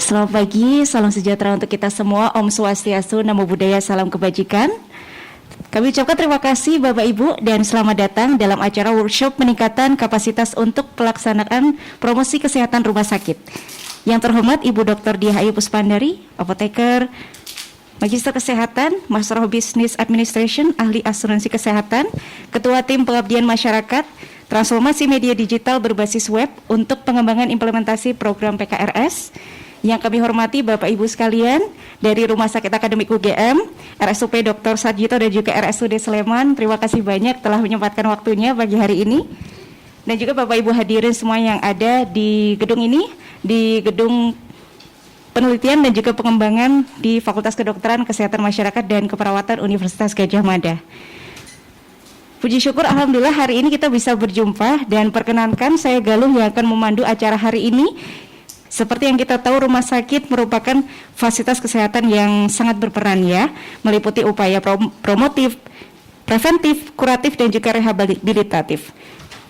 Selamat pagi, salam sejahtera untuk kita semua. Om Swastiastu, Namo Buddhaya, salam kebajikan. Kami ucapkan terima kasih Bapak Ibu dan selamat datang dalam acara workshop peningkatan kapasitas untuk pelaksanaan promosi kesehatan rumah sakit. Yang terhormat Ibu Dr. Diah Ayu Puspandari, apoteker, Magister Kesehatan, Master of Business Administration, Ahli Asuransi Kesehatan, Ketua Tim Pengabdian Masyarakat, Transformasi Media Digital Berbasis Web untuk pengembangan implementasi program PKRS. Yang kami hormati Bapak Ibu sekalian dari Rumah Sakit Akademik UGM, RSUP Dr. Sarjito dan juga RSUD Sleman, terima kasih banyak telah menyempatkan waktunya pagi hari ini. Dan juga Bapak Ibu hadirin semua yang ada di gedung ini, di gedung penelitian dan juga pengembangan di Fakultas Kedokteran, Kesehatan Masyarakat dan Keperawatan Universitas Gadjah Mada. Puji syukur Alhamdulillah hari ini kita bisa berjumpa dan perkenankan saya Galuh yang akan memandu acara hari ini. Seperti yang kita tahu, rumah sakit merupakan fasilitas kesehatan yang sangat berperan ya, meliputi upaya promotif, preventif, kuratif dan juga rehabilitatif.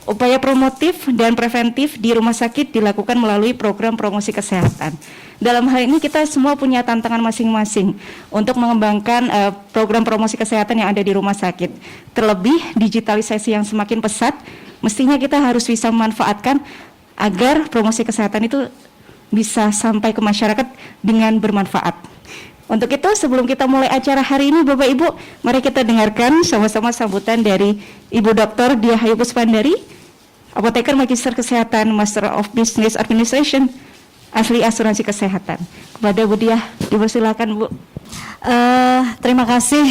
Upaya promotif dan preventif di rumah sakit dilakukan melalui program promosi kesehatan. Dalam hal ini kita semua punya tantangan masing-masing untuk mengembangkan program promosi kesehatan yang ada di rumah sakit. Terlebih digitalisasi yang semakin pesat, mestinya kita harus bisa memanfaatkan agar promosi kesehatan itu bisa sampai ke masyarakat dengan bermanfaat. Untuk itu sebelum kita mulai acara hari ini Bapak Ibu, mari kita dengarkan sama-sama sambutan dari Ibu Dr. Diah Ayu Puspandari, apoteker Magister Kesehatan, Master of Business Administration, Ahli Asuransi Kesehatan. Kepada Bu Diah, dipersilakan Bu. Terima kasih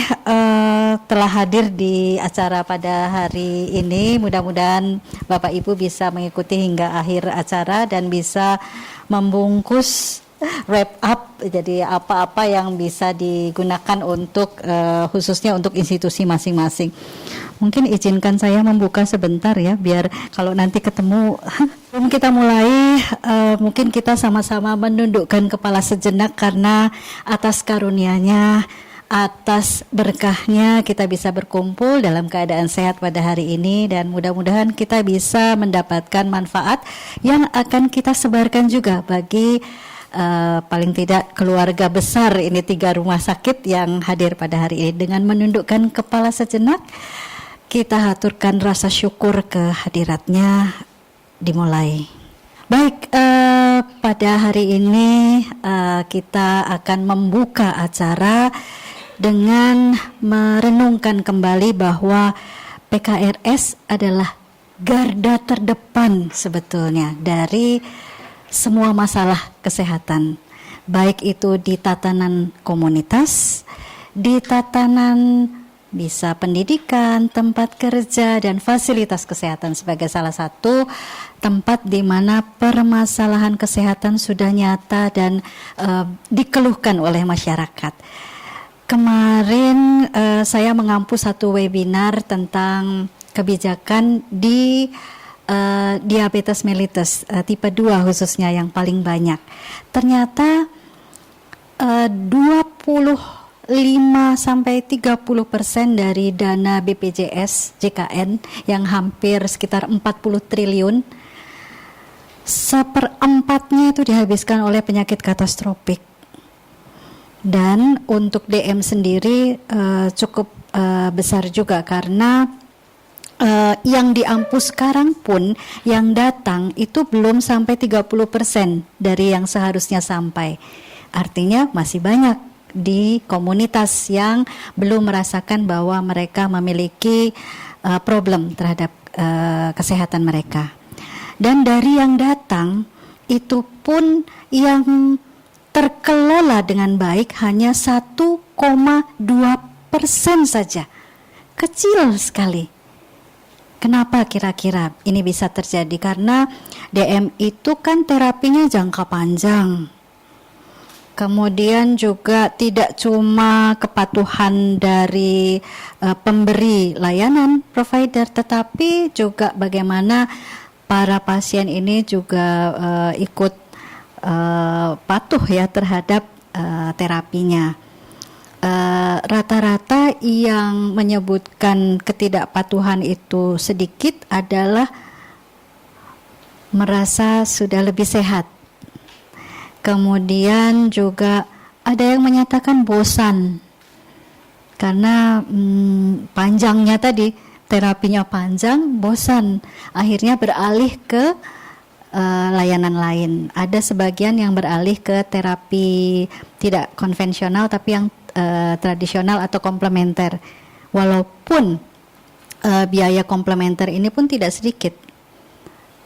telah hadir di acara pada hari ini. Mudah-mudahan Bapak Ibu bisa mengikuti hingga akhir acara dan bisa membungkus wrap up, jadi apa-apa yang bisa digunakan untuk khususnya untuk institusi masing-masing. Mungkin izinkan saya membuka sebentar ya, biar kalau nanti ketemu sebelum kita mulai mungkin kita sama-sama menundukkan kepala sejenak karena atas karunia-Nya, atas berkahnya kita bisa berkumpul dalam keadaan sehat pada hari ini dan mudah-mudahan kita bisa mendapatkan manfaat yang akan kita sebarkan juga bagi paling tidak keluarga besar ini 3 rumah sakit yang hadir pada hari ini. Dengan menundukkan kepala sejenak kita haturkan rasa syukur kehadiratnya, dimulai. Baik, pada hari ini kita akan membuka acara dengan merenungkan kembali bahwa PKRS adalah garda terdepan sebetulnya dari semua masalah kesehatan, baik itu di tatanan komunitas, di tatanan bisa pendidikan, tempat kerja, dan fasilitas kesehatan sebagai salah satu tempat di mana permasalahan kesehatan sudah nyata dan dikeluhkan oleh masyarakat. Kemarin saya mengampu satu webinar tentang kebijakan di diabetes mellitus tipe 2 khususnya yang paling banyak. Ternyata 25-30% dari dana BPJS JKN yang hampir sekitar 40 triliun, 1/4-nya itu dihabiskan oleh penyakit katastrofik. Dan untuk DM sendiri cukup besar juga karena yang diampu sekarang pun yang datang itu belum sampai 30% dari yang seharusnya sampai. Artinya masih banyak di komunitas yang belum merasakan bahwa mereka memiliki problem terhadap kesehatan mereka. Dan dari yang datang itu pun yang terkelola dengan baik hanya 1,2% saja. Kecil sekali. Kenapa kira-kira ini bisa terjadi? Karena DM itu kan terapinya jangka panjang. Kemudian juga tidak cuma kepatuhan dari pemberi layanan provider, tetapi juga bagaimana para pasien ini juga ikut patuh ya terhadap terapinya. Rata-rata yang menyebutkan ketidakpatuhan itu sedikit adalah merasa sudah lebih sehat. Kemudian juga ada yang menyatakan bosan karena panjangnya tadi, terapinya panjang, bosan. Akhirnya beralih ke layanan lain. Ada sebagian yang beralih ke terapi tidak konvensional tapi yang tradisional atau komplementer. Walaupun biaya komplementer ini pun tidak sedikit.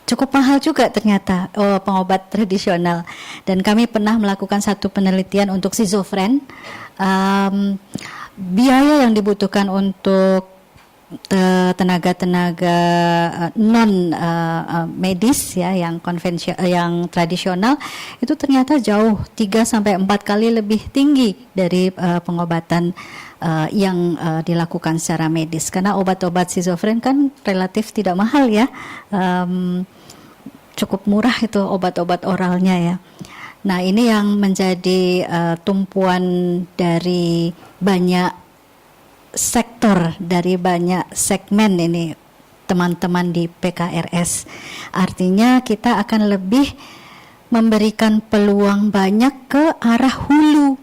Cukup mahal juga ternyata pengobat tradisional. Dan kami pernah melakukan satu penelitian untuk schizofren. Biaya yang dibutuhkan untuk tenaga-tenaga non medis ya, yang konvensional, yang tradisional itu ternyata jauh 3 sampai 4 kali lebih tinggi dari pengobatan yang dilakukan secara medis, karena obat-obat schizofren kan relatif tidak mahal ya, cukup murah itu obat-obat oralnya ya. Nah, ini yang menjadi tumpuan dari banyak sektor, dari banyak segmen ini teman-teman di PKRS. Artinya kita akan lebih memberikan peluang banyak ke arah hulu.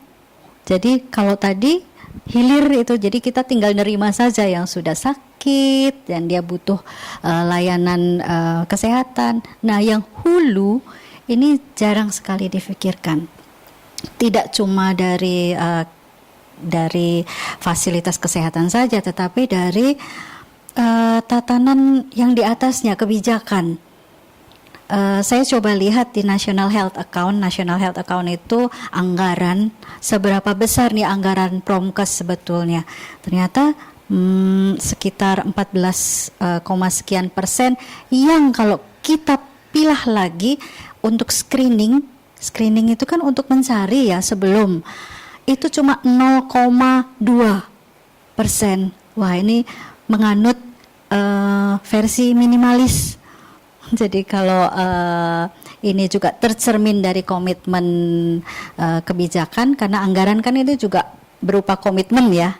Jadi kalau tadi hilir itu, jadi kita tinggal nerima saja yang sudah sakit dan dia butuh layanan kesehatan. Nah, yang hulu ini jarang sekali difikirkan. Tidak cuma dari fasilitas kesehatan saja, tetapi dari tatanan yang di atasnya, kebijakan. Saya coba lihat di National Health Account. National Health Account itu anggaran, seberapa besar nih anggaran Promkes sebetulnya. Ternyata sekitar 14, sekian persen yang kalau kita pilah lagi untuk screening itu kan untuk mencari ya sebelum, itu cuma 0,2%. Wah, ini menganut versi minimalis. Jadi kalau ini juga tercermin dari komitmen kebijakan, karena anggaran kan itu juga berupa komitmen ya,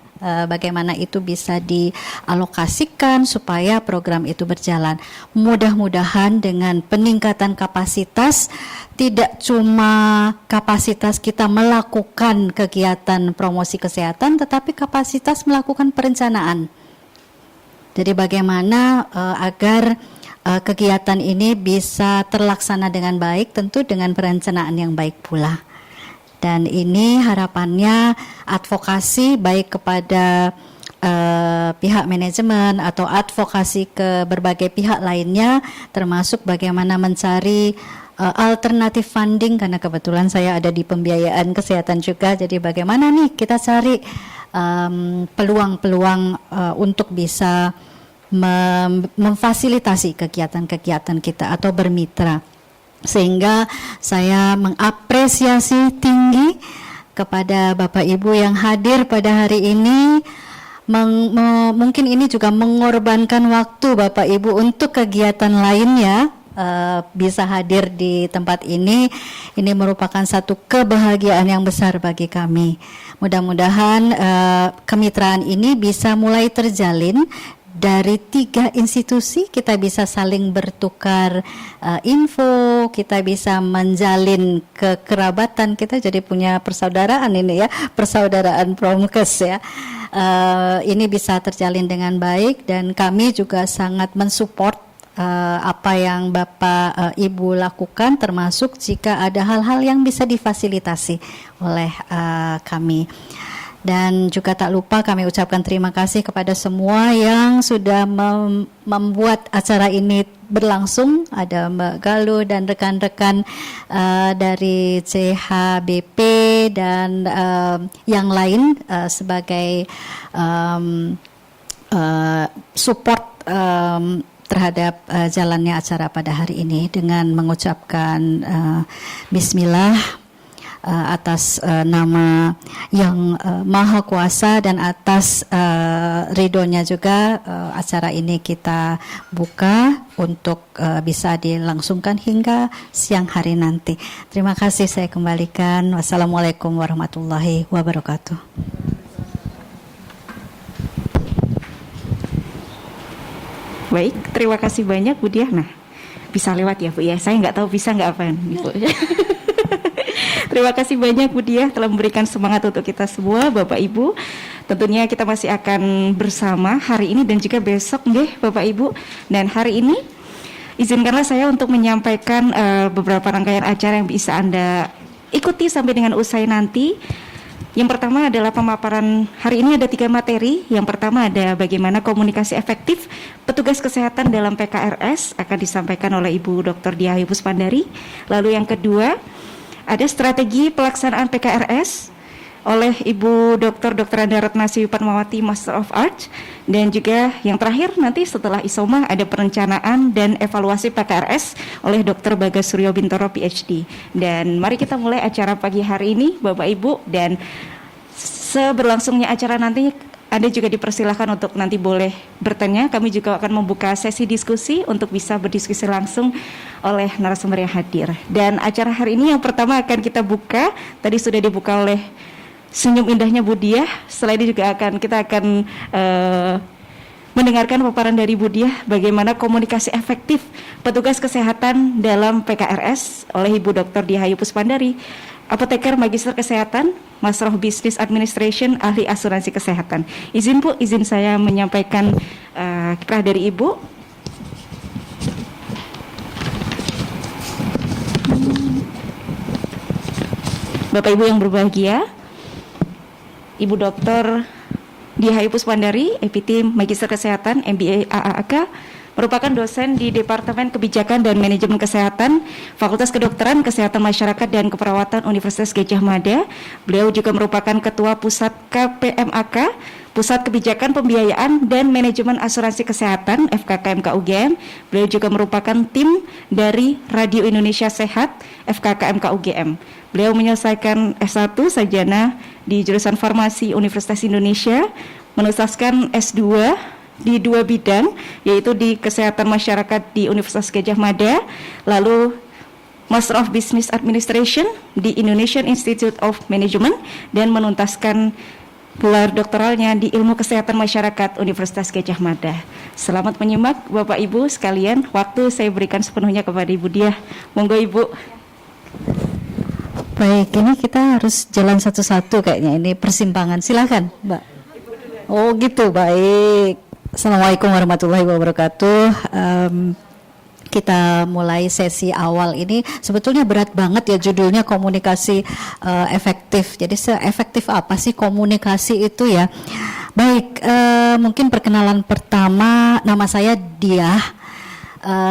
bagaimana itu bisa dialokasikan supaya program itu berjalan. Mudah-mudahan dengan peningkatan kapasitas, tidak cuma kapasitas kita melakukan kegiatan promosi kesehatan, tetapi kapasitas melakukan perencanaan. Jadi bagaimana agar kegiatan ini bisa terlaksana dengan baik, tentu dengan perencanaan yang baik pula. Dan ini harapannya advokasi baik kepada pihak manajemen atau advokasi ke berbagai pihak lainnya, termasuk bagaimana mencari alternatif funding, karena kebetulan saya ada di pembiayaan kesehatan juga. Jadi bagaimana nih kita cari peluang-peluang untuk bisa memfasilitasi kegiatan-kegiatan kita atau bermitra. Sehingga saya mengapresiasi tinggi kepada Bapak Ibu yang hadir pada hari ini. Mungkin ini juga mengorbankan waktu Bapak Ibu untuk kegiatan lainnya, bisa hadir di tempat ini merupakan satu kebahagiaan yang besar bagi kami. Mudah-mudahan kemitraan ini bisa mulai terjalin. Dari 3 institusi kita bisa saling bertukar info, kita bisa menjalin kekerabatan, kita jadi punya persaudaraan ini ya, persaudaraan Promkes ya. Ini bisa terjalin dengan baik, dan kami juga sangat mensupport apa yang Bapak Ibu lakukan, termasuk jika ada hal-hal yang bisa difasilitasi oleh kami. Dan juga tak lupa kami ucapkan terima kasih kepada semua yang sudah membuat acara ini berlangsung. Ada Mbak Galuh dan rekan-rekan dari CHBP dan yang lain sebagai support terhadap jalannya acara pada hari ini, dengan mengucapkan bismillah atas nama yang Maha Kuasa, dan atas ridhonya juga acara ini kita buka untuk bisa dilangsungkan hingga siang hari nanti. Terima kasih, saya kembalikan. Wassalamualaikum warahmatullahi wabarakatuh. Baik, terima kasih banyak Bu Diah. Nah, bisa lewat ya Bu ya, saya nggak tahu bisa nggak apa Bu. Terima kasih banyak Bu Diah telah memberikan semangat untuk kita semua, Bapak Ibu. Tentunya kita masih akan bersama hari ini dan juga besok nggih, Bapak Ibu. Dan hari ini izinkanlah saya untuk menyampaikan beberapa rangkaian acara yang bisa Anda ikuti sampai dengan usai nanti. Yang pertama adalah pemaparan, hari ini ada 3 materi. Yang pertama ada bagaimana komunikasi efektif petugas kesehatan dalam PKRS, akan disampaikan oleh Ibu Dr. Diah Yupuspandari. Lalu yang kedua ada strategi pelaksanaan PKRS oleh Ibu Dr. Anda Ratnasih Fatmawati Master of Arts. Dan juga yang terakhir nanti setelah Isoma ada perencanaan dan evaluasi PKRS oleh Dr. Bagas Suryo Bintoro PhD. Dan mari kita mulai acara pagi hari ini Bapak Ibu, dan seberlangsungnya acara nanti Anda juga dipersilahkan untuk nanti boleh bertanya. Kami juga akan membuka sesi diskusi untuk bisa berdiskusi langsung oleh narasumber yang hadir. Dan acara hari ini yang pertama akan kita buka, tadi sudah dibuka oleh senyum indahnya Bu Diah. Setelah ini juga kita akan mendengarkan paparan dari Bu Diah bagaimana komunikasi efektif petugas kesehatan dalam PKRS oleh Ibu Dr. Diah Yupuspandari, apoteker magister kesehatan, Master of Business Administration, ahli asuransi kesehatan. Izin Bu, izin saya menyampaikan kiprah dari Ibu. Bapak Ibu yang berbahagia, Ibu Dr. Diah Yupuspandari, EPT Magister Kesehatan, MBA AAK, merupakan dosen di Departemen Kebijakan dan Manajemen Kesehatan, Fakultas Kedokteran, Kesehatan Masyarakat dan Keperawatan Universitas Gadjah Mada. Beliau juga merupakan Ketua Pusat KPMAK, Pusat Kebijakan Pembiayaan dan Manajemen Asuransi Kesehatan, FKKMK UGM. Beliau juga merupakan tim dari Radio Indonesia Sehat, FKKMK UGM. Beliau menyelesaikan S1 sarjana di jurusan Farmasi Universitas Indonesia, menuntaskan S2 di 2 bidang, yaitu di Kesehatan Masyarakat di Universitas Gadjah Mada, lalu Master of Business Administration di Indonesian Institute of Management, dan menuntaskan gelar doktoralnya di Ilmu Kesehatan Masyarakat Universitas Gadjah Mada. Selamat menyimak Bapak Ibu sekalian. Waktu saya berikan sepenuhnya kepada Ibu Diah. Monggo Ibu. Baik, ini kita harus jalan satu-satu kayaknya, ini persimpangan. Silakan, Mbak. Oh gitu, baik. Assalamualaikum warahmatullahi wabarakatuh. Kita mulai sesi awal ini, sebetulnya berat banget ya judulnya, komunikasi efektif. Jadi seefektif apa sih komunikasi itu ya? Baik, mungkin perkenalan pertama, nama saya Diah.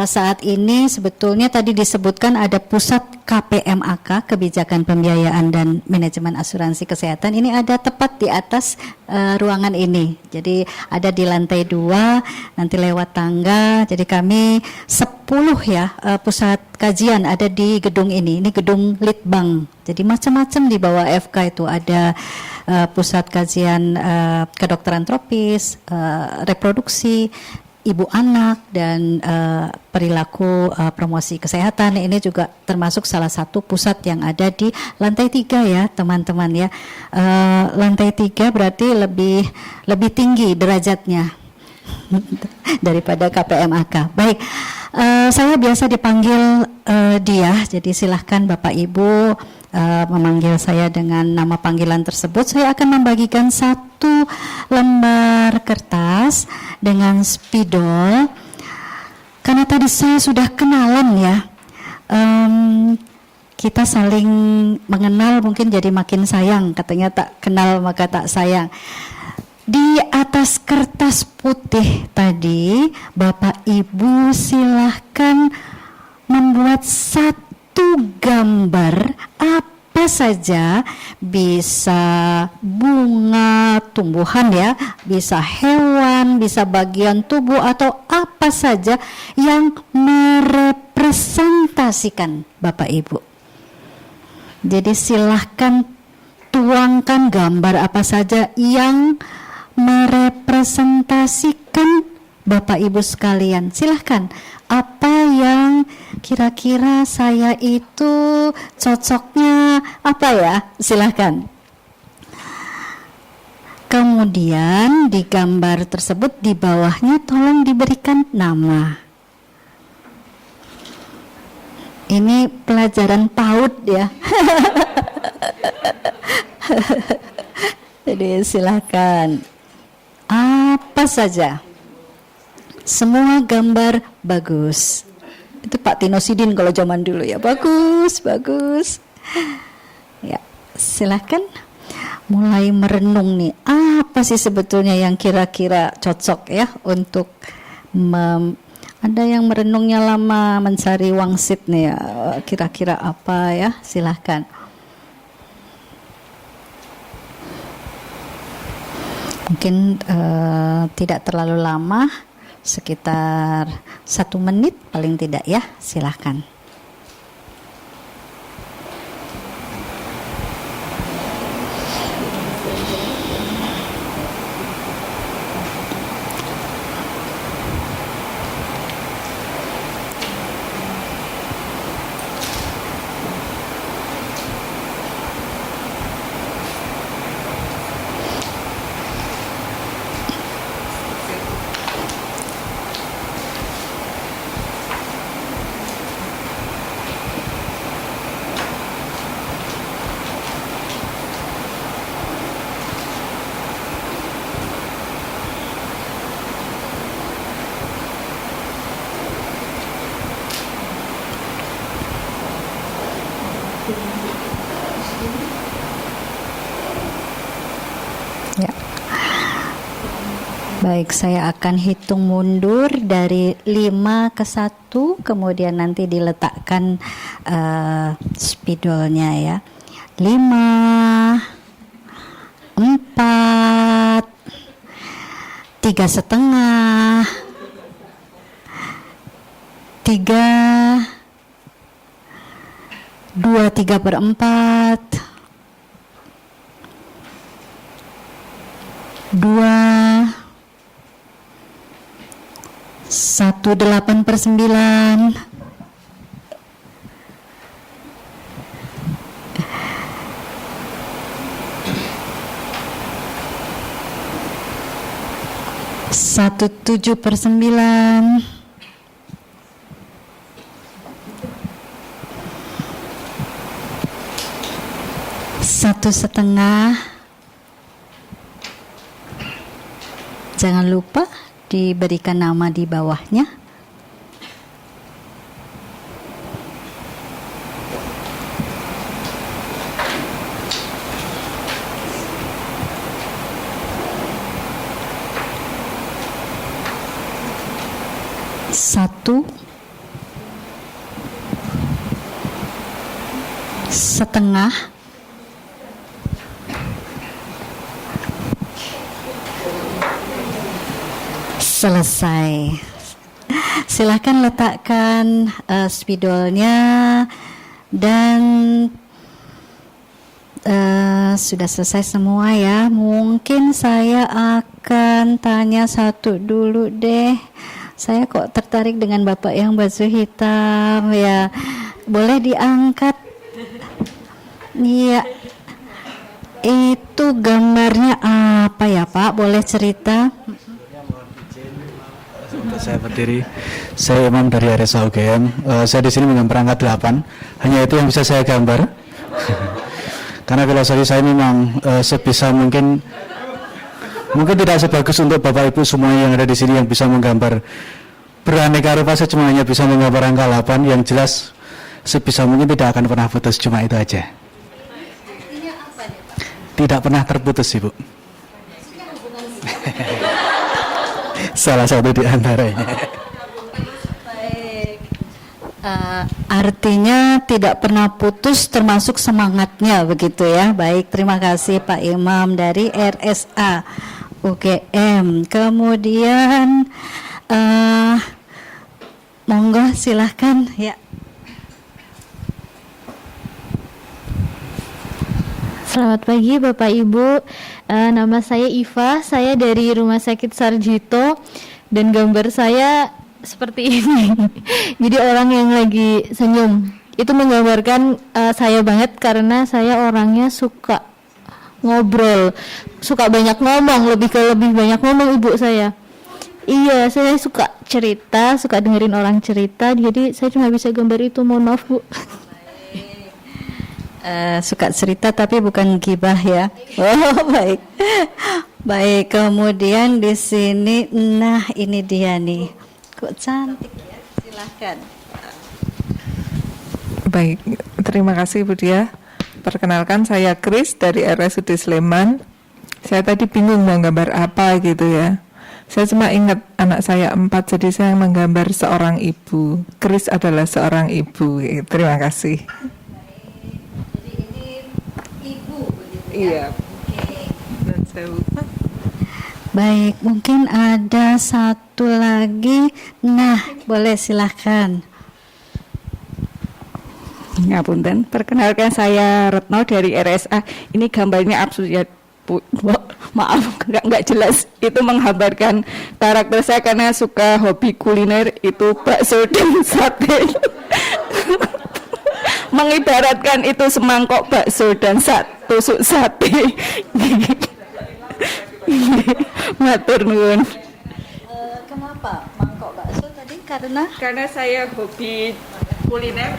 Saat ini sebetulnya tadi disebutkan ada Pusat KPMAK, Kebijakan Pembiayaan dan Manajemen Asuransi Kesehatan. Ini ada tepat di atas ruangan ini. Jadi ada di lantai 2, nanti lewat tangga. Jadi kami 10 ya pusat kajian ada di gedung ini. Ini gedung Litbang. Jadi macam-macam di bawah FK itu ada pusat kajian kedokteran tropis, reproduksi, ibu anak, dan perilaku promosi kesehatan. Ini juga termasuk salah satu pusat yang ada di lantai 3 ya teman-teman ya. Lantai 3 berarti lebih tinggi derajatnya daripada KPMAK. Baik, saya biasa dipanggil Diah, jadi silahkan Bapak Ibu memanggil saya dengan nama panggilan tersebut. Saya akan membagikan 1 lembar kertas dengan spidol. Karena tadi saya sudah kenalan ya, kita saling mengenal, mungkin jadi makin sayang. Katanya tak kenal maka tak sayang. Di atas kertas putih tadi, Bapak Ibu silahkan membuat 1 gambar apa saja, bisa bunga, tumbuhan ya, bisa hewan, bisa bagian tubuh atau apa saja yang merepresentasikan Bapak Ibu. Jadi silahkan tuangkan gambar apa saja yang merepresentasikan Bapak Ibu sekalian. Silahkan, apa yang kira-kira saya itu cocoknya apa ya, silahkan. Kemudian di gambar tersebut di bawahnya tolong diberikan nama. Ini pelajaran PAUD ya. Jadi silakan. Apa saja. Semua gambar bagus. Itu Pak Tino Sidin kalau zaman dulu ya. Bagus, bagus. Ya, silakan. Mulai merenung nih. Apa sih sebetulnya yang kira-kira cocok ya untuk ada yang merenungnya lama mencari wangsit nih ya. Kira-kira apa ya? Silakan. Mungkin tidak terlalu lama, sekitar 1 menit paling tidak ya, silahkan. Ya. Baik, saya akan hitung mundur dari 5 ke 1, kemudian nanti diletakkan spidolnya ya. 5, 4, 3,5, 3, 2/3/4, 2, 1/8/9, 1/7/9, 1,5. Jangan lupa diberikan nama di bawahnya. Satu, 1,5, selesai. Silahkan letakkan spidolnya dan sudah selesai semua ya. Mungkin saya akan tanya satu dulu deh. Saya kok tertarik dengan Bapak yang baju hitam ya. Boleh diangkat? Iya. Itu gambarnya apa ya Pak? Boleh cerita? Saya berdiri. Saya Imam dari RSA UGM. Saya di sini menggambar angka 8. Hanya itu yang bisa saya gambar. Karena filosofi saya memang sebisa mungkin tidak sebagus untuk Bapak Ibu semua yang ada di sini yang bisa menggambar beraneka rupa. Saya cuma hanya bisa menggambar angka 8. Yang jelas sebisa mungkin tidak akan pernah putus, cuma itu aja. Tidak pernah terputus, Ibu. Salah satu di antaranya. Baik. Artinya tidak pernah putus termasuk semangatnya begitu ya. Baik, terima kasih Pak Imam dari RSA UGM. Kemudian monggo silahkan ya. Selamat pagi Bapak Ibu, nama saya Iva, saya dari Rumah Sakit Sarjito dan gambar saya seperti ini. Jadi orang yang lagi senyum, itu menggambarkan saya banget karena saya orangnya suka ngobrol, suka banyak ngomong, lebih banyak ngomong ibu saya. Iya, saya suka cerita, suka dengerin orang cerita, jadi saya cuma bisa gambar itu, mohon maaf Bu. Suka cerita tapi bukan gibah ya. Oh, baik. Baik, kemudian di sini, nah ini dia nih. Kok cantik ya, silahkan. Baik, terima kasih Bu Dia. Perkenalkan saya Kris dari RSUD Sleman. Saya tadi bingung mau gambar apa gitu ya. Saya cuma ingat anak saya 4, jadi saya menggambar seorang ibu. Kris adalah seorang ibu. Terima kasih. Jadi ini ibu begitu ya. Iya. Oke. Dan saya Baik, mungkin ada satu lagi. Nah, boleh silahkan. Ngapunten, perkenalkan saya Retno dari RSA. Ini gambarnya absurd ya, Bu. Maaf, nggak jelas. Itu menggambarkan karakter saya karena suka hobi kuliner, itu bakso dan sate. Mengibaratkan itu semangkok bakso dan tusuk sate. Matur nuwun. Kenapa mangkok bakso tadi? Karena saya hobi kuliner.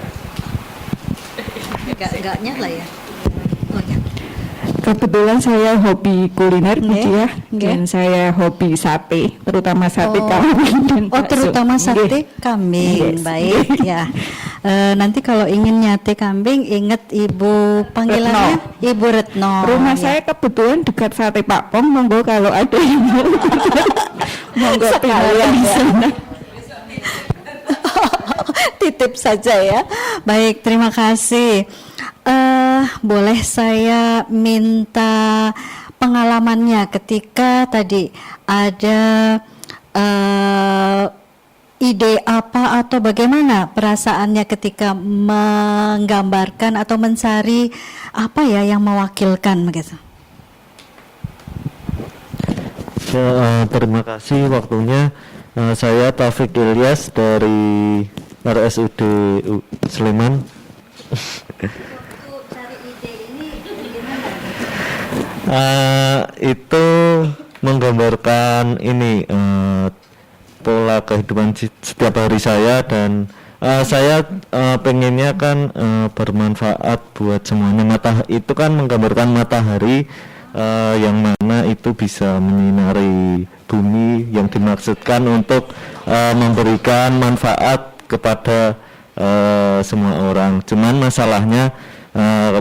nggak nyala ya. Oh, ya. Kebetulan saya hobi kuliner, Bu Nggih, Dia, nggih. dan saya hobi sate, terutama sate Oh. kambing dan Oh, bakso. terutama sate Nggih. kambing. Yes. Baik ya. Nanti kalau ingin nyate kambing, ingat ibu panggilannya Ibu Retno. Rumah ya. saya kebetulan dekat sate Pak Pong, monggo kalau ada yang mau. Monggo Sekalian di ya. sana. Titip saja ya. Baik, terima kasih. Boleh saya minta pengalamannya ketika tadi ada ide apa atau bagaimana perasaannya ketika menggambarkan atau mencari apa ya yang mewakilkan begitu. Ya, terima kasih waktunya. Saya Taufik Ilyas dari RSUD Sleman. Itu menggambarkan ini pola kehidupan setiap hari saya, dan saya pengennya kan bermanfaat buat semuanya. Itu kan menggambarkan matahari yang mana itu bisa menyinari bumi, yang dimaksudkan untuk memberikan manfaat kepada semua orang. Cuman masalahnya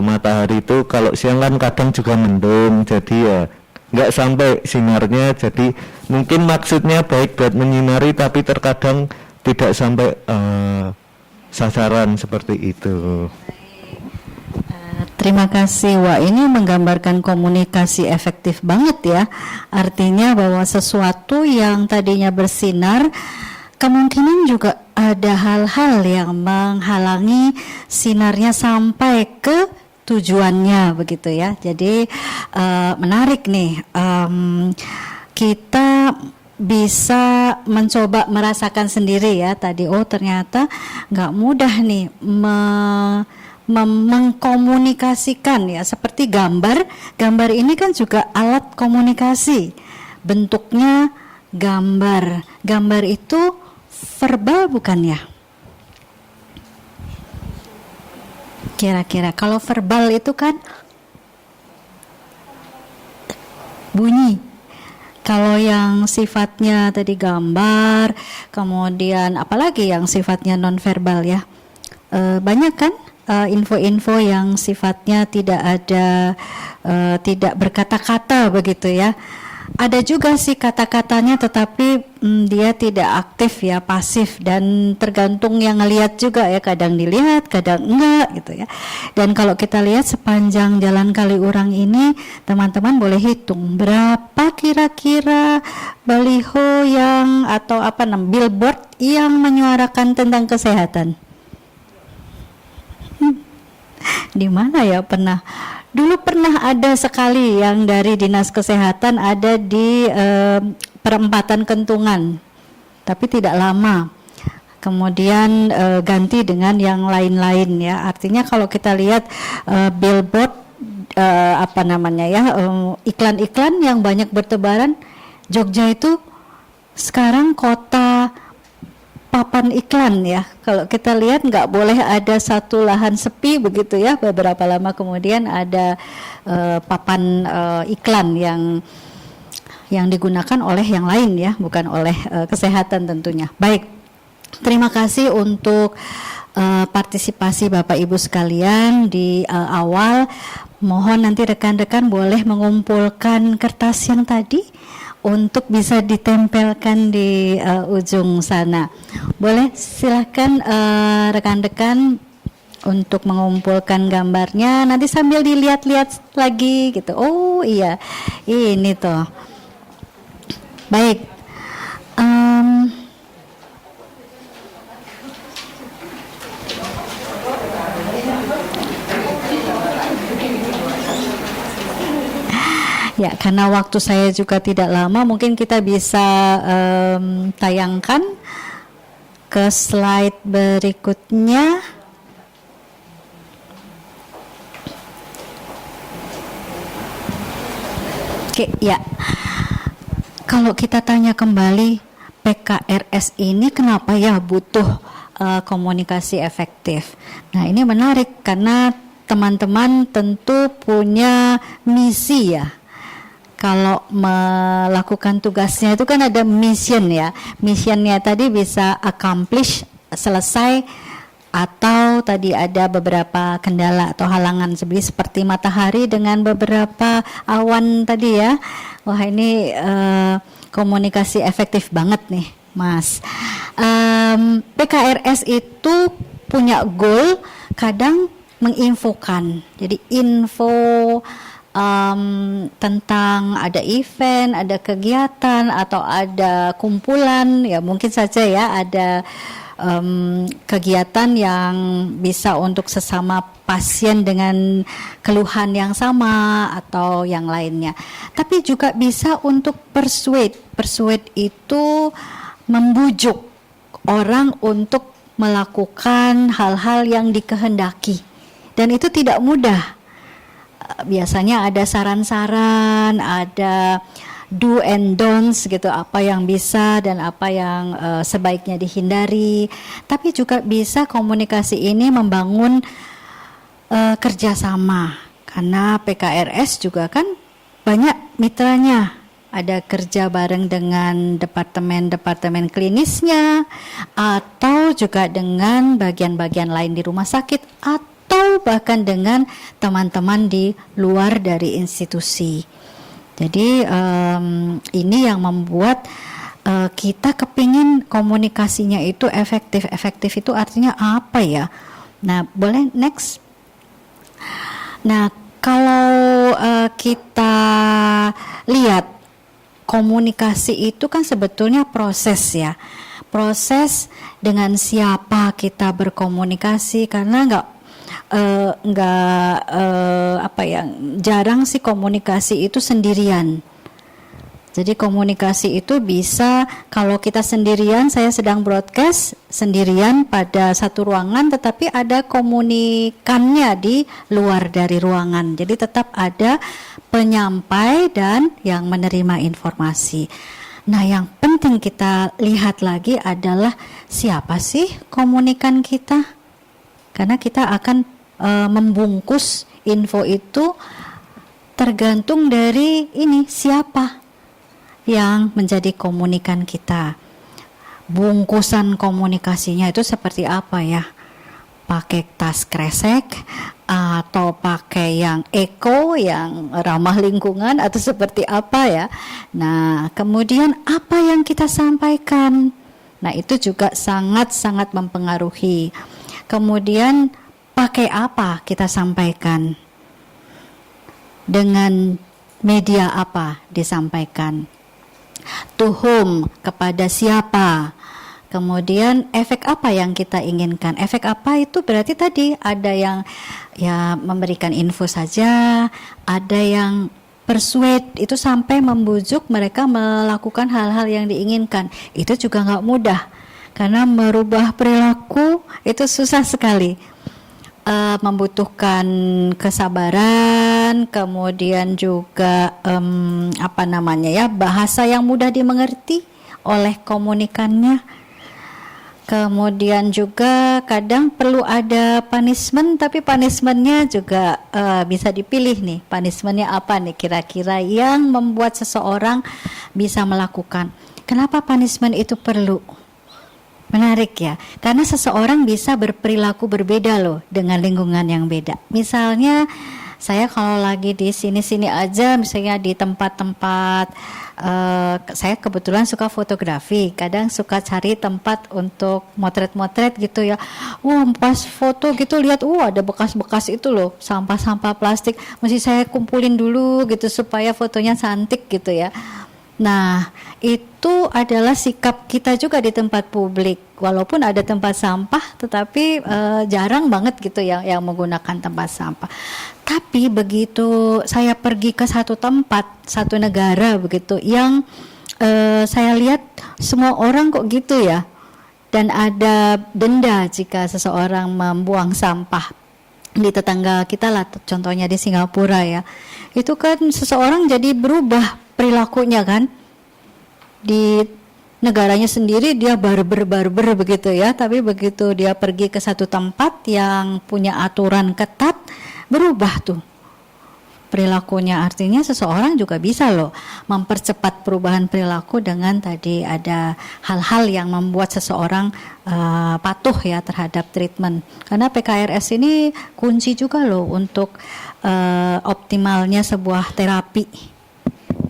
matahari itu kalau siang kan kadang juga mendung, jadi ya nggak sampai sinarnya. Jadi mungkin maksudnya baik buat menyinari, tapi terkadang tidak sampai sasaran seperti itu. Terima kasih. Wah, ini menggambarkan komunikasi efektif banget ya. Artinya bahwa sesuatu yang tadinya bersinar, kemungkinan juga ada hal-hal yang menghalangi sinarnya sampai ke tujuannya begitu ya. Jadi menarik nih. Kita bisa mencoba merasakan sendiri ya tadi. Oh, ternyata nggak mudah nih mengkomunikasikan ya, seperti gambar ini kan juga alat komunikasi, bentuknya gambar itu verbal bukan ya, kira-kira kalau verbal itu kan bunyi. Kalau yang sifatnya tadi gambar, kemudian apalagi yang sifatnya nonverbal ya, banyak kan info-info yang sifatnya tidak berkata-kata begitu ya. Ada juga sih kata-katanya, tetapi dia tidak aktif ya, pasif, dan tergantung yang ngelihat juga ya, kadang dilihat kadang enggak gitu ya. Dan kalau kita lihat sepanjang jalan Kaliurang ini, teman-teman boleh hitung berapa kira-kira baliho yang atau billboard yang menyuarakan tentang kesehatan. Di mana ya dulu pernah ada sekali yang dari Dinas Kesehatan ada di perempatan Kentungan, tapi tidak lama kemudian ganti dengan yang lain-lain ya. Artinya kalau kita lihat billboard iklan-iklan yang banyak bertebaran, Jogja itu sekarang kota papan iklan ya. Kalau kita lihat nggak boleh ada satu lahan sepi begitu ya. Beberapa lama kemudian ada papan iklan yang digunakan oleh yang lain ya, bukan oleh kesehatan tentunya. Baik, terima kasih untuk partisipasi Bapak Ibu sekalian di awal. Mohon nanti rekan-rekan boleh mengumpulkan kertas yang tadi untuk bisa ditempelkan di ujung sana. Boleh, silakan rekan-rekan untuk mengumpulkan gambarnya. Nanti sambil dilihat-lihat lagi gitu. Oh iya, ini tuh. Baik. Ya, karena waktu saya juga tidak lama, mungkin kita bisa tayangkan ke slide berikutnya. Oke, ya. Kalau kita tanya kembali, PKRS ini kenapa ya butuh komunikasi efektif? Nah, ini menarik karena teman-teman tentu punya misi ya. Kalau melakukan tugasnya itu kan ada mission ya. Missionnya tadi bisa accomplish, selesai, atau tadi ada beberapa kendala atau halangan seperti matahari dengan beberapa awan tadi ya. Wah, ini komunikasi efektif banget nih Mas. PKRS itu punya goal kadang menginfokan. Jadi info tentang ada event, ada kegiatan atau ada kumpulan, ya mungkin saja ya ada kegiatan yang bisa untuk sesama pasien dengan keluhan yang sama atau yang lainnya. Tapi juga bisa untuk persuade. Persuade itu membujuk orang untuk melakukan hal-hal yang dikehendaki. Dan itu tidak mudah. Biasanya ada saran-saran, ada do and don'ts gitu, apa yang bisa dan apa yang sebaiknya dihindari. Tapi juga bisa komunikasi ini membangun kerjasama, karena PKRS juga kan banyak mitranya. Ada kerja bareng dengan departemen-departemen klinisnya, atau juga dengan bagian-bagian lain di rumah sakit, atau bahkan dengan teman-teman di luar dari institusi. Jadi ini yang membuat kita kepingin komunikasinya itu efektif. Efektif itu artinya apa ya? Nah, boleh next. Nah, kalau kita lihat komunikasi itu kan sebetulnya proses ya. Proses dengan siapa kita berkomunikasi, karena jarang sih komunikasi itu sendirian. Jadi komunikasi itu bisa, kalau kita sendirian, saya sedang broadcast sendirian pada satu ruangan, tetapi ada komunikannya di luar dari ruangan. Jadi tetap ada penyampai dan yang menerima informasi. Nah, yang penting kita lihat lagi adalah siapa sih komunikan kita? Karena kita akan membungkus info itu tergantung dari ini siapa yang menjadi komunikan kita. Bungkusan komunikasinya itu seperti apa ya? Pakai tas kresek atau pakai yang eko, yang ramah lingkungan, atau seperti apa ya? Nah, kemudian apa yang kita sampaikan? Nah, itu juga sangat-sangat mempengaruhi. Kemudian pakai apa kita sampaikan? Dengan media apa disampaikan? To whom, kepada siapa? Kemudian efek apa yang kita inginkan? Efek apa itu berarti tadi ada yang ya memberikan info saja, ada yang persuade itu sampai membujuk mereka melakukan hal-hal yang diinginkan. Itu juga nggak mudah, karena merubah perilaku itu susah sekali. Membutuhkan kesabaran, kemudian juga bahasa yang mudah dimengerti oleh komunikannya. Kemudian juga kadang perlu ada punishment, tapi punishmentnya juga bisa dipilih nih. Punishmentnya apa nih kira-kira yang membuat seseorang bisa melakukan. Kenapa punishment itu perlu? Menarik ya, karena seseorang bisa berperilaku berbeda loh dengan lingkungan yang beda. Misalnya saya kalau lagi di sini-sini aja, misalnya di tempat-tempat, saya kebetulan suka fotografi, kadang suka cari tempat untuk motret-motret gitu ya. Wah, pas foto gitu lihat, ada bekas-bekas itu loh, sampah-sampah plastik, mesti saya kumpulin dulu gitu supaya fotonya cantik gitu ya. Nah, itu adalah sikap kita juga di tempat publik. Walaupun ada tempat sampah, tetapi jarang banget gitu yang menggunakan tempat sampah. Tapi begitu saya pergi ke satu tempat, satu negara begitu, yang saya lihat semua orang kok gitu ya, dan ada denda jika seseorang membuang sampah di tetangga kita lah, contohnya di Singapura ya. Itu kan seseorang jadi berubah perilakunya kan, di negaranya sendiri dia barber begitu ya, tapi begitu dia pergi ke satu tempat yang punya aturan ketat, berubah tuh perilakunya. Artinya seseorang juga bisa loh mempercepat perubahan perilaku dengan tadi ada hal-hal yang membuat seseorang patuh ya terhadap treatment. Karena PKRS ini kunci juga loh untuk optimalnya sebuah terapi.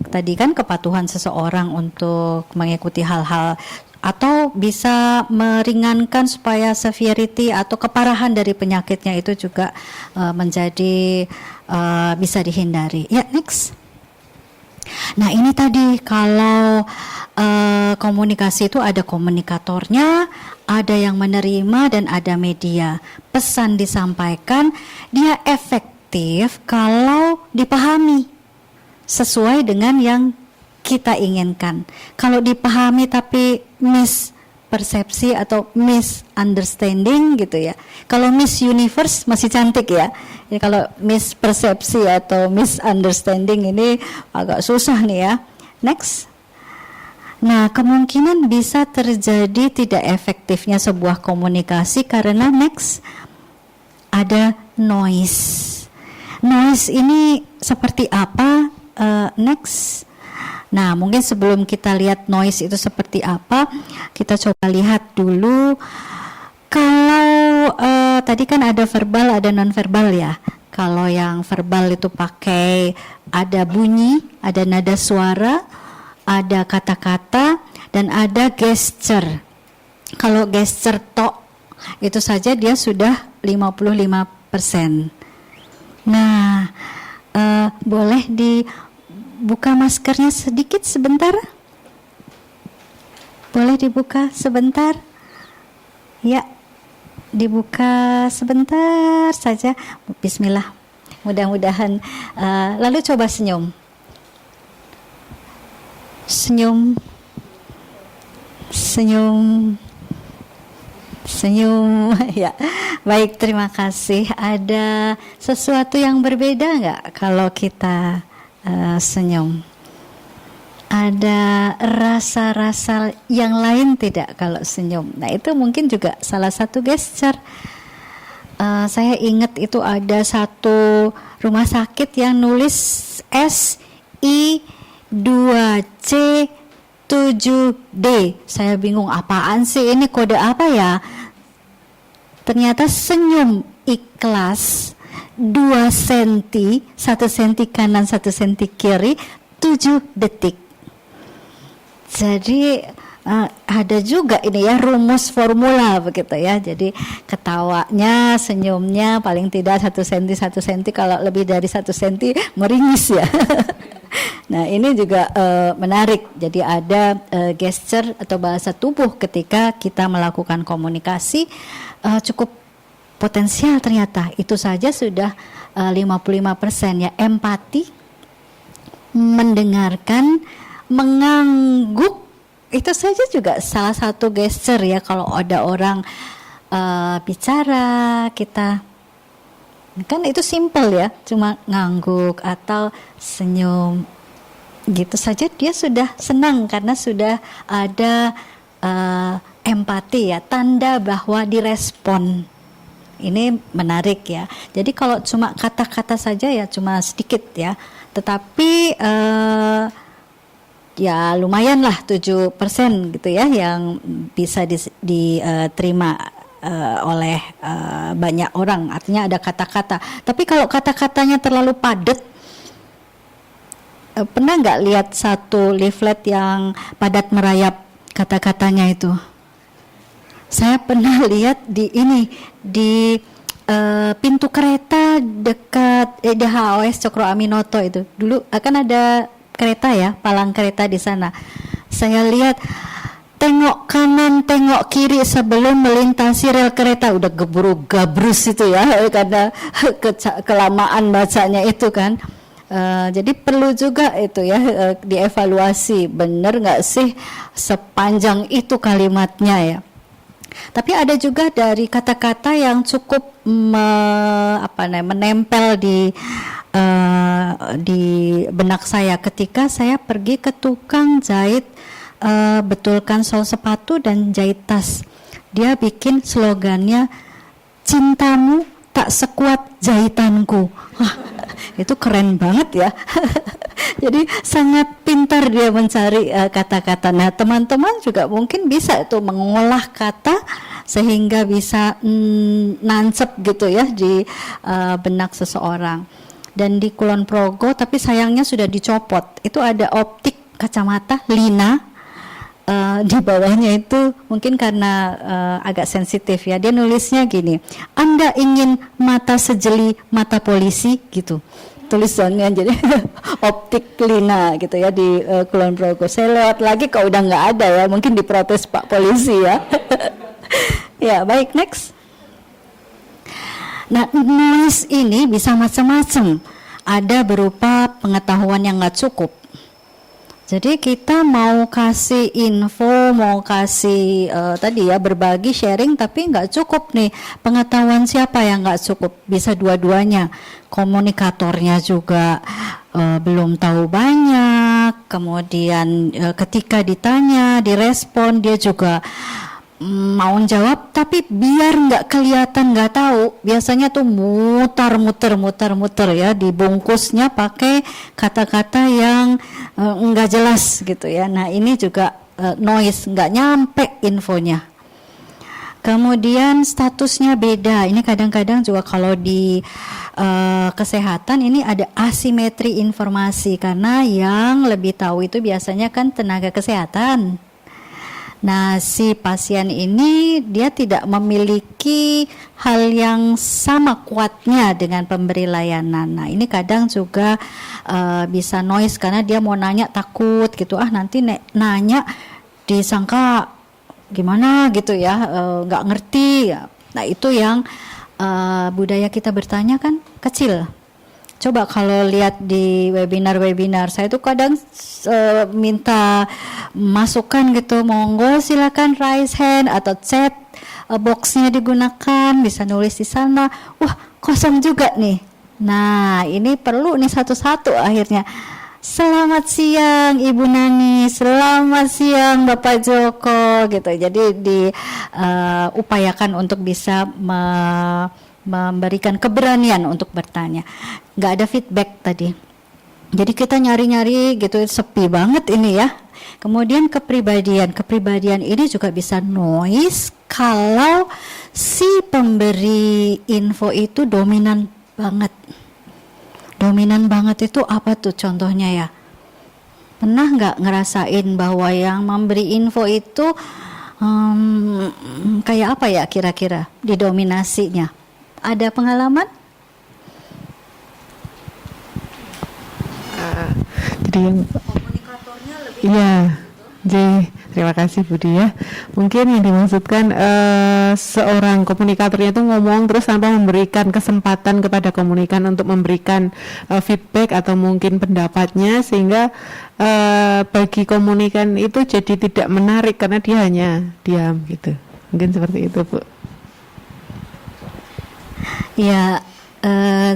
Tadi kan kepatuhan seseorang untuk mengikuti hal-hal, atau bisa meringankan supaya severity atau keparahan dari penyakitnya itu juga menjadi bisa dihindari. Ya, next. Nah, ini tadi kalau komunikasi itu ada komunikatornya, ada yang menerima dan ada media. Pesan disampaikan, dia efektif kalau dipahami sesuai dengan yang kita inginkan. Kalau dipahami tapi mispersepsi atau misunderstanding gitu ya. Kalau Miss Universe masih cantik ya. Jadi kalau mispersepsi atau misunderstanding ini agak susah nih ya. Next. Nah, kemungkinan bisa terjadi tidak efektifnya sebuah komunikasi karena next ada noise. Noise ini seperti apa? Next. Nah, mungkin sebelum kita lihat noise itu seperti apa, kita coba lihat dulu. Kalau tadi kan ada verbal, ada non-verbal ya. Kalau yang verbal itu pakai ada bunyi, ada nada suara, ada kata-kata, dan ada gesture. Kalau gesture tok, itu saja dia sudah 55%. Nah, boleh dibuka maskernya sedikit sebentar? Boleh dibuka sebentar? Ya, dibuka sebentar saja. Bismillah. Mudah-mudahan. Lalu coba senyum. Senyum. Senyum. Senyum. Ya, baik, terima kasih. Ada sesuatu yang berbeda nggak kalau kita senyum? Ada rasa-rasa yang lain tidak kalau senyum? Nah, itu mungkin juga salah satu gesture. Saya ingat itu ada satu rumah sakit yang nulis SI2C 7D. Saya bingung apaan sih ini, kode apa ya? Ternyata senyum ikhlas 2 cm, 1 cm kanan, 1 cm kiri, 7 detik. Jadi ada juga ini ya rumus formula begitu ya. Jadi ketawanya, senyumnya paling tidak 1 cm, 1 cm, kalau lebih dari 1 cm meringis ya. Nah, ini juga menarik. Jadi ada gesture atau bahasa tubuh ketika kita melakukan komunikasi cukup potensial ternyata. Itu saja sudah 55% ya. Empati, mendengarkan, mengangguk, itu saja juga salah satu gesture ya. Kalau ada orang bicara, kita kan itu simple ya, cuma ngangguk atau senyum gitu saja dia sudah senang karena sudah ada empati ya, tanda bahwa direspon. Ini menarik ya. Jadi kalau cuma kata-kata saja ya cuma sedikit ya. Tetapi ya lumayan lah 7% gitu ya yang bisa diterima oleh banyak orang. Artinya ada kata-kata. Tapi kalau kata-katanya terlalu padat, pernah nggak lihat satu leaflet yang padat merayap kata-katanya itu? Saya pernah lihat di pintu kereta dekat di HOS Cokro Aminoto itu. Dulu akan ada kereta ya, palang kereta di sana. Saya lihat tengok kanan, tengok kiri sebelum melintasi rel kereta, udah gabrus itu ya karena kelamaan bacanya itu kan. Jadi perlu juga itu ya dievaluasi, benar nggak sih sepanjang itu kalimatnya ya. Tapi ada juga dari kata-kata yang cukup menempel di benak saya ketika saya pergi ke tukang jahit, betulkan sol sepatu dan jahit tas. Dia bikin slogannya, cintamu tak sekuat jahitanku. Wah, itu keren banget ya. Jadi sangat pintar dia mencari kata-kata. Nah, teman-teman juga mungkin bisa itu mengolah kata sehingga bisa nancep gitu ya di benak seseorang. Dan di Kulon Progo, tapi sayangnya sudah dicopot. Itu ada optik kacamata Lina. Di bawahnya itu mungkin karena agak sensitif ya, dia nulisnya gini, Anda ingin mata sejeli mata polisi gitu tulisannya. Jadi optik Lina gitu ya di Kulon Progo. Saya lewat lagi kok udah nggak ada ya, mungkin diprotes Pak Polisi ya. Ya baik, next. Nah, noise ini bisa macam-macam, ada berupa pengetahuan yang nggak cukup. Jadi kita mau kasih info, mau kasih tadi ya berbagi, sharing, tapi nggak cukup nih. Pengetahuan siapa yang nggak cukup? Bisa dua-duanya. Komunikatornya juga belum tahu banyak. Kemudian ketika ditanya, direspon, dia juga mau jawab, tapi biar nggak kelihatan nggak tahu, biasanya tuh muter ya, dibungkusnya pakai kata-kata yang nggak jelas gitu ya. Nah ini juga noise, nggak nyampe infonya. Kemudian statusnya beda. Ini kadang-kadang juga kalau di kesehatan ini ada asimetri informasi, karena yang lebih tahu itu biasanya kan tenaga kesehatan. Nah, si pasien ini dia tidak memiliki hal yang sama kuatnya dengan pemberi layanan. Nah, ini kadang juga bisa noise karena dia mau nanya takut gitu. Nanti nanya disangka gimana gitu ya, nggak ngerti. Nah, itu yang budaya kita bertanya kan kecil. Coba kalau lihat di webinar saya tuh kadang minta masukan gitu, monggo silakan raise hand atau chat boxnya digunakan, bisa nulis di sana. Wah, kosong juga nih. Nah, ini perlu nih satu-satu akhirnya. Selamat siang Ibu Nani, selamat siang Bapak Joko gitu. Jadi diupayakan untuk bisa memberikan keberanian untuk bertanya. Nggak ada feedback tadi. Jadi kita nyari-nyari gitu, sepi banget ini ya. Kemudian kepribadian ini juga bisa noise kalau si pemberi info itu dominan banget. Dominan banget itu apa tuh contohnya ya? Pernah nggak ngerasain bahwa yang memberi info itu kayak apa ya kira-kira didominasinya? Ada pengalaman? Jadi komunikatornya lebih jadi terima kasih Budi ya. Mungkin yang dimaksudkan seorang komunikatornya itu ngomong terus tanpa memberikan kesempatan kepada komunikan untuk memberikan feedback atau mungkin pendapatnya, sehingga bagi komunikan itu jadi tidak menarik karena dia hanya diam gitu. Mungkin seperti itu Bu. Ya,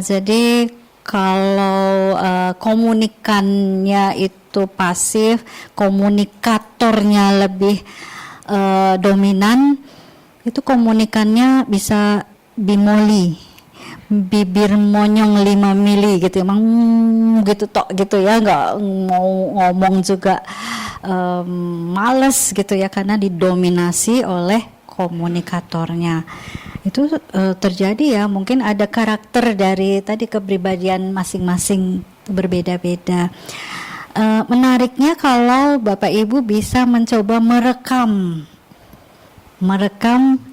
jadi kalau komunikannya itu pasif, komunikatornya lebih dominan, itu komunikannya bisa bimoli, bibir monyong 5 mili gitu, emang gitu tok gitu ya, nggak mau ngomong juga males gitu ya, karena didominasi oleh komunikatornya. Itu terjadi ya, mungkin ada karakter dari tadi kepribadian masing-masing berbeda-beda. Menariknya kalau Bapak Ibu bisa mencoba merekam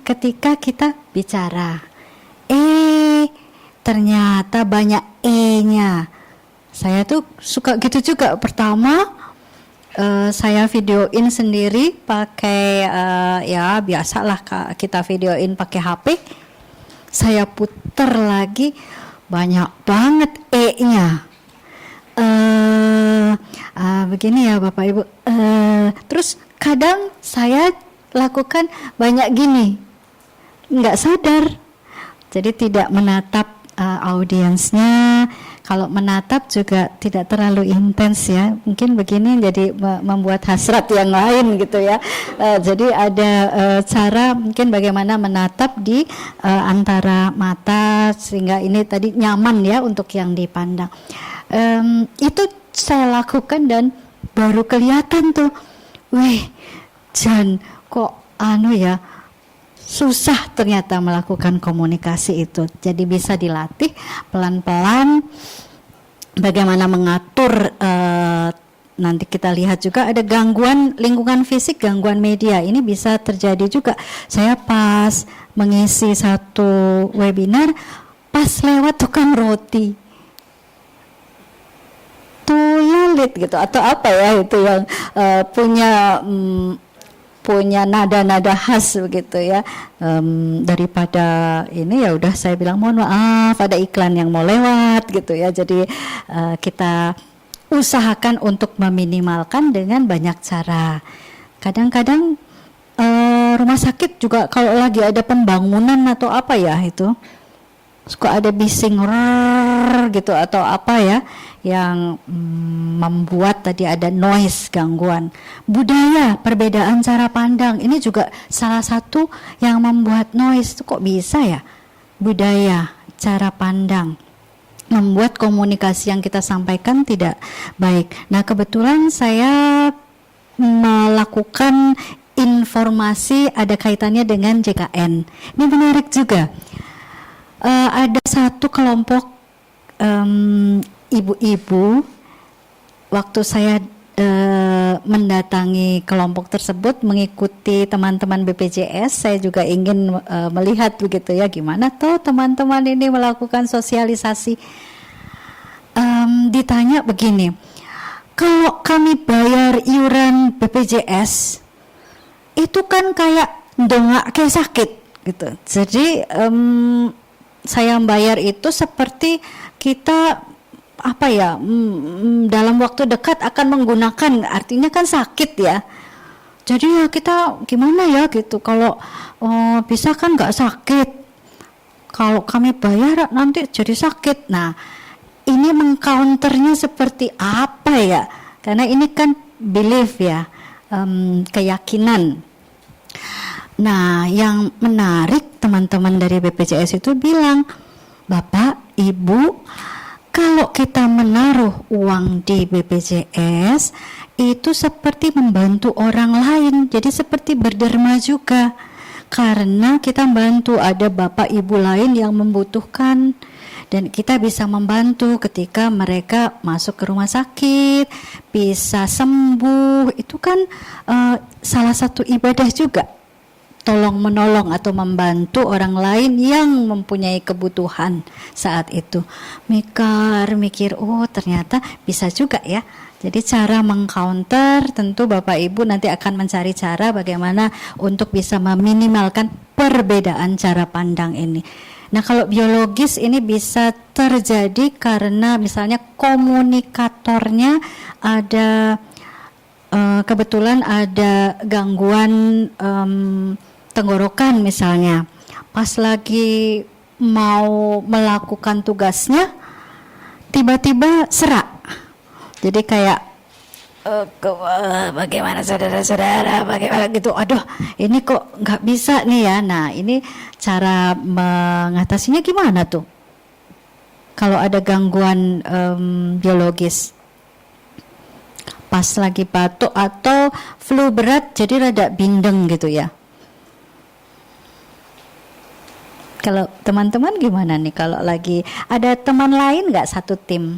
ketika kita bicara. Ternyata banyak E-nya. Saya tuh suka gitu juga. Pertama saya videoin sendiri pakai ya biasalah kita videoin pakai HP. Saya puter lagi, banyak banget E-nya. Begini ya Bapak Ibu. Terus kadang saya lakukan banyak gini, nggak sadar. Jadi tidak menatap audiensnya. Kalau menatap juga tidak terlalu intens ya. Mungkin begini jadi membuat hasrat yang lain gitu ya. Jadi ada cara mungkin bagaimana menatap di antara mata sehingga ini tadi nyaman ya untuk yang dipandang. Itu saya lakukan dan baru kelihatan tuh, wih, Jan kok ya susah ternyata melakukan komunikasi itu. Jadi bisa dilatih pelan-pelan bagaimana mengatur. Nanti kita lihat juga ada gangguan lingkungan fisik, gangguan media. Ini bisa terjadi juga. Saya pas mengisi satu webinar, pas lewat tukang roti tulalit gitu atau apa ya itu yang punya nada-nada khas begitu ya. Daripada ini ya udah saya bilang mohon maaf, ada iklan yang mau lewat gitu ya. Jadi kita usahakan untuk meminimalkan dengan banyak cara. Kadang-kadang rumah sakit juga kalau lagi ada pembangunan atau apa ya itu suka ada bising gitu atau apa ya yang membuat tadi ada noise, gangguan. Budaya, perbedaan cara pandang ini juga salah satu yang membuat noise. Itu kok bisa ya? Budaya, cara pandang membuat komunikasi yang kita sampaikan tidak baik. Nah, kebetulan saya melakukan informasi ada kaitannya dengan JKN. Ini menarik juga. Ada satu kelompok ibu-ibu, waktu saya mendatangi kelompok tersebut mengikuti teman-teman BPJS, saya juga ingin melihat begitu ya gimana tuh teman-teman ini melakukan sosialisasi. Ditanya begini, kalau kami bayar iuran BPJS itu kan kayak dongak kayak sakit gitu. Jadi saya bayar itu seperti kita apa ya, dalam waktu dekat akan menggunakan, artinya kan sakit ya. Jadi ya kita gimana ya gitu, kalau bisa kan nggak sakit, kalau kami bayar nanti jadi sakit. Nah ini mengcounternya seperti apa ya, karena ini kan belief ya, keyakinan. Nah yang menarik teman-teman dari BPJS itu bilang, Bapak, Ibu, kalau kita menaruh uang di BPJS itu seperti membantu orang lain, jadi seperti berderma juga, karena kita membantu ada bapak ibu lain yang membutuhkan dan kita bisa membantu ketika mereka masuk ke rumah sakit, bisa sembuh. Itu kan salah satu ibadah juga, tolong menolong atau membantu orang lain yang mempunyai kebutuhan saat itu. Mikir, oh ternyata bisa juga ya. Jadi cara mengcounter tentu Bapak Ibu nanti akan mencari cara bagaimana untuk bisa meminimalkan perbedaan cara pandang ini. Nah kalau biologis ini bisa terjadi karena misalnya komunikatornya ada kebetulan ada gangguan tenggorokan misalnya, pas lagi mau melakukan tugasnya tiba-tiba serak, jadi kayak bagaimana saudara-saudara, bagaimana gitu, aduh ini kok nggak bisa nih ya. Nah ini cara mengatasinya gimana tuh kalau ada gangguan biologis, pas lagi batuk atau flu berat jadi rada bindeng gitu ya. Kalau teman-teman gimana nih kalau lagi ada teman lain nggak satu tim?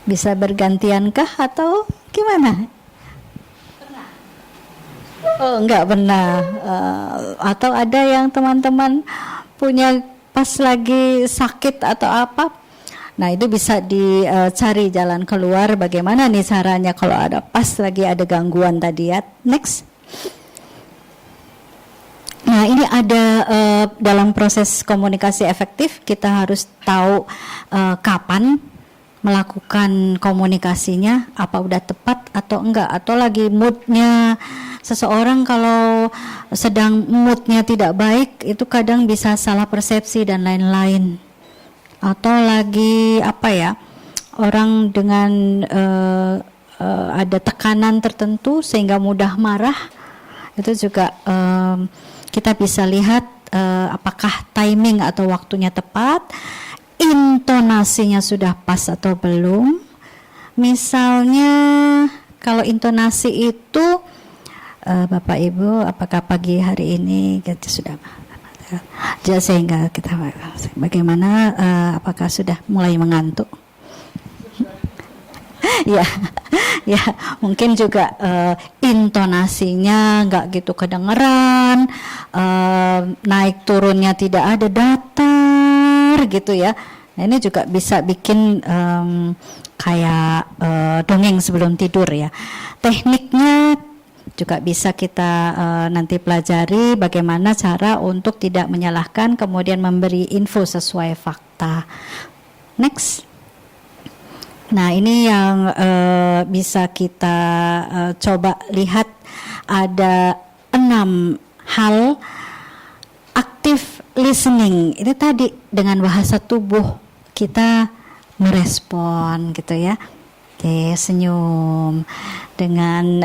Bisa bergantiankah atau gimana? Oh enggak pernah. Atau ada yang teman-teman punya pas lagi sakit atau apa? Nah itu bisa dicari jalan keluar. Bagaimana nih caranya kalau ada pas lagi ada gangguan tadi ya? Next. Nah ini ada dalam proses komunikasi efektif kita harus tahu kapan melakukan komunikasinya, apa udah tepat atau enggak, atau lagi moodnya seseorang kalau sedang moodnya tidak baik itu kadang bisa salah persepsi dan lain-lain, atau lagi apa ya, orang dengan ada tekanan tertentu sehingga mudah marah, itu juga kita bisa lihat apakah timing atau waktunya tepat, intonasinya sudah pas atau belum. Misalnya kalau intonasi itu Bapak Ibu, apakah pagi hari ini kita sudah sehingga kita bagaimana, apakah sudah mulai mengantuk? Ya, ya mungkin juga intonasinya nggak gitu kedengeran, naik turunnya tidak ada datar gitu ya. Nah, ini juga bisa bikin kayak dongeng sebelum tidur ya. Tekniknya juga bisa kita nanti pelajari bagaimana cara untuk tidak menyalahkan, kemudian memberi info sesuai fakta. Next. Nah ini yang bisa kita coba lihat, ada 6 hal active listening. Ini tadi dengan bahasa tubuh kita merespon gitu ya. Oke, senyum dengan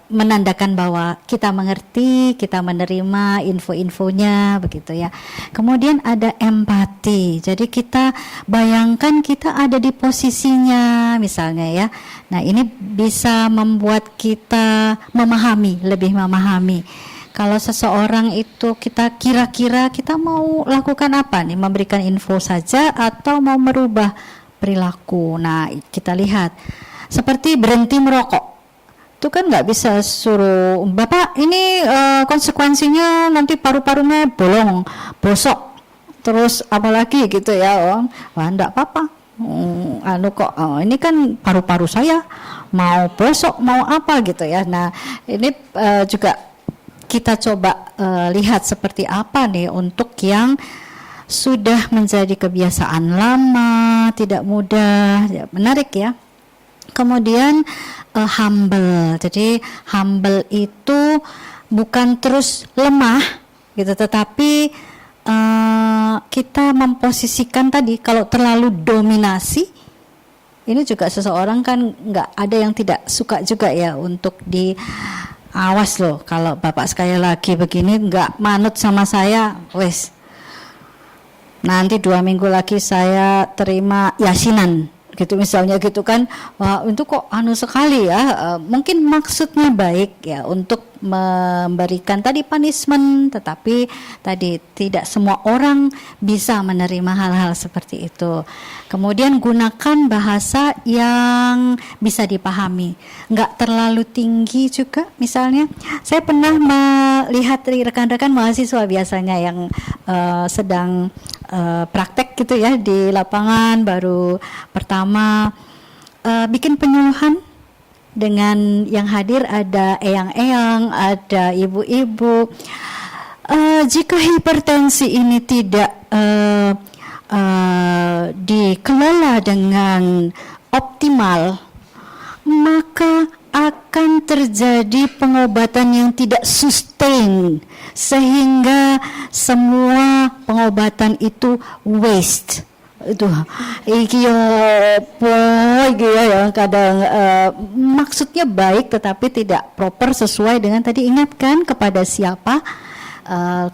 menandakan bahwa kita mengerti, kita menerima info-infonya begitu ya. Kemudian ada empati. Jadi kita bayangkan kita ada di posisinya misalnya ya. Nah, ini bisa membuat kita memahami, lebih memahami. Kalau seseorang itu kita kira-kira kita mau lakukan apa nih? Memberikan info saja atau mau merubah perilaku. Nah, kita lihat seperti berhenti merokok. Itu kan nggak bisa suruh Bapak ini konsekuensinya nanti paru-parunya bolong, bosok. Terus apalagi gitu ya, wah enggak apa-apa. Ini kan paru-paru saya mau bosok, mau apa gitu ya. Nah, ini juga kita coba lihat seperti apa nih untuk yang sudah menjadi kebiasaan lama, tidak mudah, ya, menarik ya. Kemudian humble. Jadi humble itu bukan terus lemah gitu, tetapi kita memposisikan tadi, kalau terlalu dominasi, ini juga seseorang kan nggak ada yang tidak suka juga ya untuk awas loh kalau Bapak sekali lagi begini nggak manut sama saya, wes nanti 2 minggu lagi saya terima yasinan gitu misalnya gitu kan. Wah itu kok sekali ya, mungkin maksudnya baik ya untuk memberikan tadi punishment, tetapi tadi tidak semua orang bisa menerima hal-hal seperti itu. Kemudian gunakan bahasa yang bisa dipahami, nggak terlalu tinggi juga. Misalnya saya pernah melihat rekan-rekan mahasiswa biasanya yang sedang praktek gitu ya di lapangan baru pertama, bikin penyuluhan dengan yang hadir ada eyang-eyang, ada ibu-ibu. Jika hipertensi ini tidak dikelola dengan optimal, maka akan terjadi pengobatan yang tidak sustain, sehingga semua pengobatan itu waste, itu iki yo apa iki ya kadang maksudnya baik tetapi tidak proper sesuai dengan tadi, ingatkan kepada siapa,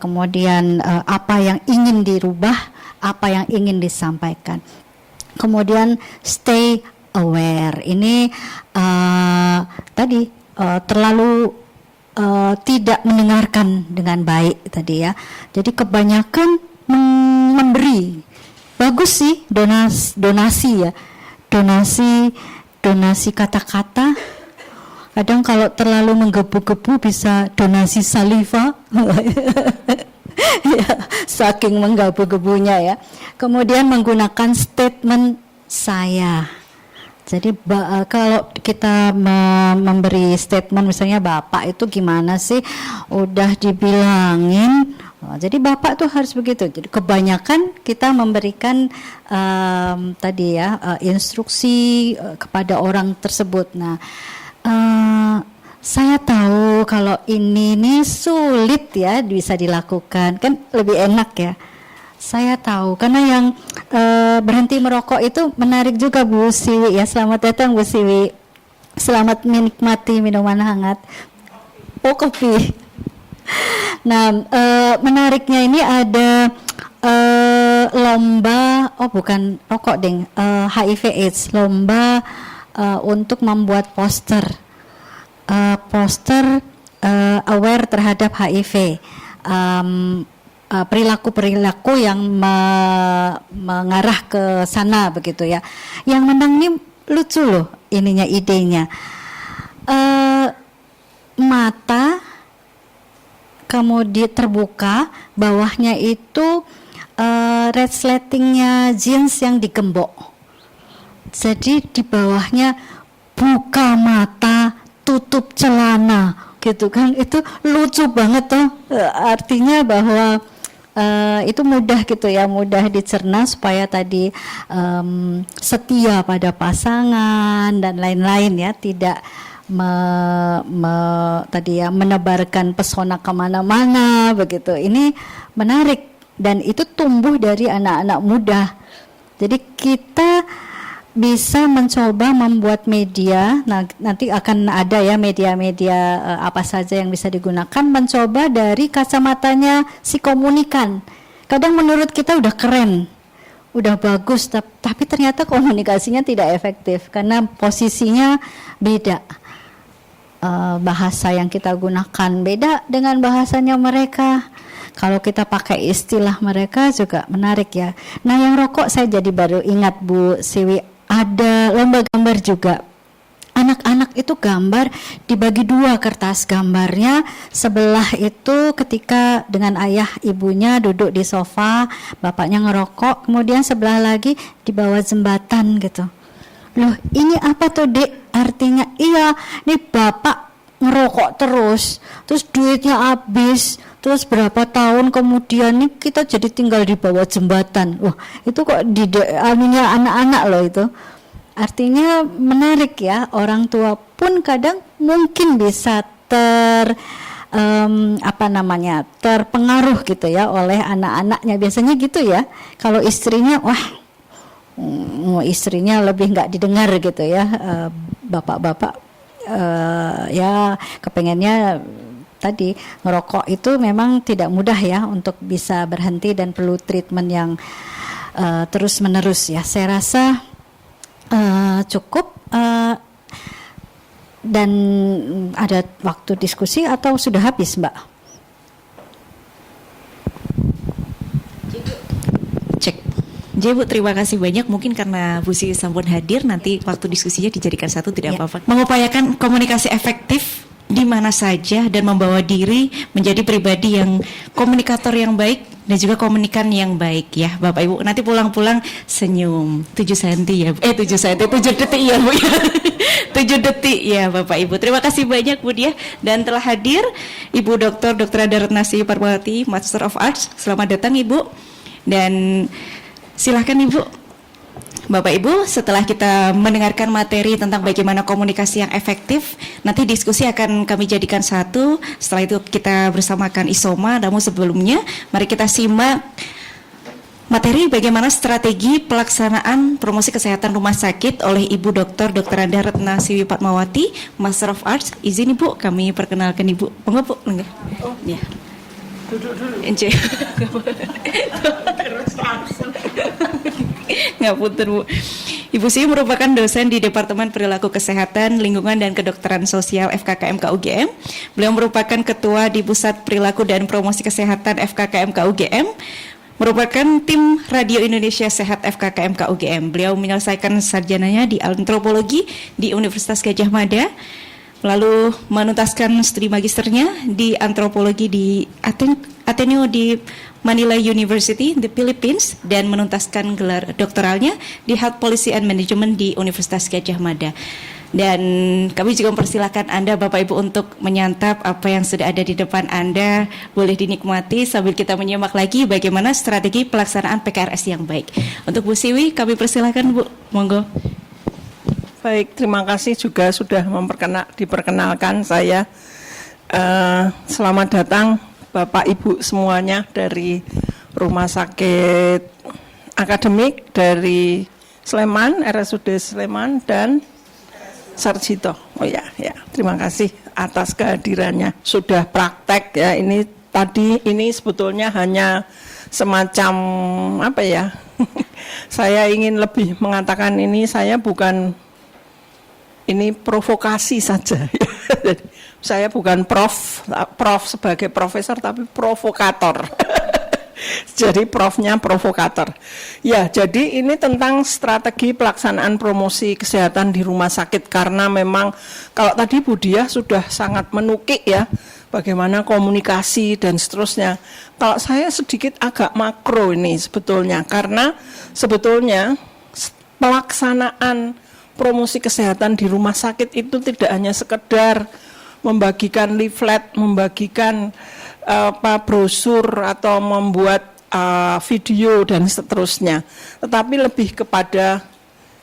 kemudian apa yang ingin dirubah, apa yang ingin disampaikan. Kemudian stay aware, ini tadi terlalu tidak mendengarkan dengan baik tadi ya. Jadi kebanyakan memberi. Bagus sih donasi ya, donasi kata-kata. Kadang kalau terlalu menggebu-gebu bisa donasi saliva, ya, saking menggebu-gebunya ya. Kemudian menggunakan statement saya. Jadi kalau kita memberi statement misalnya Bapak itu gimana sih, udah dibilangin. Jadi Bapak tuh harus begitu. Jadi kebanyakan kita memberikan tadi ya instruksi kepada orang tersebut. Nah, saya tahu kalau ini nih sulit ya bisa dilakukan, kan lebih enak ya. Saya tahu karena yang berhenti merokok itu menarik juga Bu Siwi ya. Selamat datang Bu Siwi. Selamat menikmati minuman hangat. Oh, kopi. Nah, menariknya ini ada lomba, oh bukan rokok deng, HIV/AIDS, lomba untuk membuat poster aware terhadap HIV, perilaku-perilaku yang mengarah ke sana begitu ya. Yang menang ini lucu loh, ininya idenya, mata kemudian terbuka, bawahnya itu resletingnya jeans yang digembok. Jadi di bawahnya buka mata, tutup celana, gitu kan? Itu lucu banget tuh. Artinya bahwa itu mudah gitu ya, mudah dicerna supaya tadi setia pada pasangan dan lain-lain ya, tidak tadi ya menebarkan pesona kemana-mana begitu. Ini menarik dan itu tumbuh dari anak-anak muda. Jadi kita bisa mencoba membuat media. Nah, nanti akan ada ya media-media apa saja yang bisa digunakan. Mencoba dari kacamatanya si komunikan. Kadang menurut kita udah keren, udah bagus, tapi ternyata komunikasinya tidak efektif karena posisinya beda. Bahasa yang kita gunakan beda dengan bahasanya mereka. Kalau kita pakai istilah mereka juga menarik ya. Nah, yang rokok saya jadi baru ingat Bu Siwi, ada lomba gambar juga. Anak-anak itu gambar dibagi dua kertas gambarnya. Sebelah itu ketika dengan ayah ibunya duduk di sofa, bapaknya ngerokok, kemudian sebelah lagi di bawah jembatan gitu. Loh, ini apa tuh Dek? Artinya iya, ini bapak ngerokok terus duitnya habis, terus berapa tahun kemudian nih kita jadi tinggal di bawah jembatan. Wah, itu kok anunya anak-anak loh itu. Artinya menarik ya, orang tua pun kadang mungkin bisa terpengaruh gitu ya oleh anak-anaknya. Biasanya gitu ya. Kalau istrinya, istrinya lebih nggak didengar gitu ya, bapak-bapak ya kepengennya tadi ngerokok itu memang tidak mudah ya untuk bisa berhenti dan perlu treatment yang terus menerus ya. Saya rasa cukup dan ada waktu diskusi atau sudah habis Mbak? Cek. Jadi Bu, terima kasih banyak. Mungkin karena Bu Siwi sampun hadir, nanti waktu diskusinya dijadikan satu tidak apa-apa. Mengupayakan komunikasi efektif di mana saja dan membawa diri menjadi pribadi yang komunikator yang baik dan juga komunikan yang baik ya Bapak Ibu. Nanti pulang-pulang senyum 7 cm ya 7 detik ya Bu ya. 7 detik ya Bapak Ibu. Terima kasih banyak Bu Dia dan telah hadir Ibu Dr. Ada Retnasi Parmawati, Master of Arts. Selamat datang Ibu. Dan silahkan Ibu. Bapak Ibu, setelah kita mendengarkan materi tentang bagaimana komunikasi yang efektif, nanti diskusi akan kami jadikan satu. Setelah itu kita bersamakan Isoma. Namun sebelumnya, mari kita simak materi bagaimana strategi pelaksanaan promosi kesehatan rumah sakit oleh Ibu Dr. Anda Retna Siwi Fatmawati, Master of Arts. Izin Ibu, kami perkenalkan Ibu. Monggo Bu, enggak? Oh, ya. Duduk dulu. Enjoy. Ngapunten Bu. Ibu Siwi merupakan dosen di Departemen Perilaku Kesehatan, Lingkungan dan Kedokteran Sosial FKKMK UGM. Beliau merupakan ketua di Pusat Perilaku dan Promosi Kesehatan FKKMK UGM, merupakan tim Radio Indonesia Sehat FKKMK UGM. Beliau menyelesaikan sarjananya di antropologi di Universitas Gadjah Mada, lalu menuntaskan studi magisternya di antropologi di Ateneo di Manila University, the Philippines, dan menuntaskan gelar doktoralnya di Health Policy and Management di Universitas Gadjah Mada. Dan kami juga mempersilahkan Anda Bapak Ibu untuk menyantap apa yang sudah ada di depan Anda, boleh dinikmati sambil kita menyimak lagi bagaimana strategi pelaksanaan PKRS yang baik. Untuk Bu Siwi kami persilahkan Bu, monggo. Baik, terima kasih juga sudah diperkenalkan saya. Selamat datang Bapak Ibu semuanya dari Rumah Sakit Akademik dari Sleman, RSUD Sleman dan Sarjito. Oh ya, terima kasih atas kehadirannya. Sudah praktek ya, ini sebetulnya hanya semacam apa ya? Saya ingin lebih mengatakan saya bukan provokasi saja. Saya bukan prof sebagai profesor tapi provokator. Jadi profnya provokator. Ya, jadi ini tentang strategi pelaksanaan promosi kesehatan di rumah sakit, karena memang kalau tadi Bu Diah sudah sangat menukik ya bagaimana komunikasi dan seterusnya. Kalau saya sedikit agak makro ini sebetulnya, karena sebetulnya pelaksanaan promosi kesehatan di rumah sakit itu tidak hanya sekedar membagikan leaflet, membagikan brosur atau membuat video dan seterusnya, tetapi lebih kepada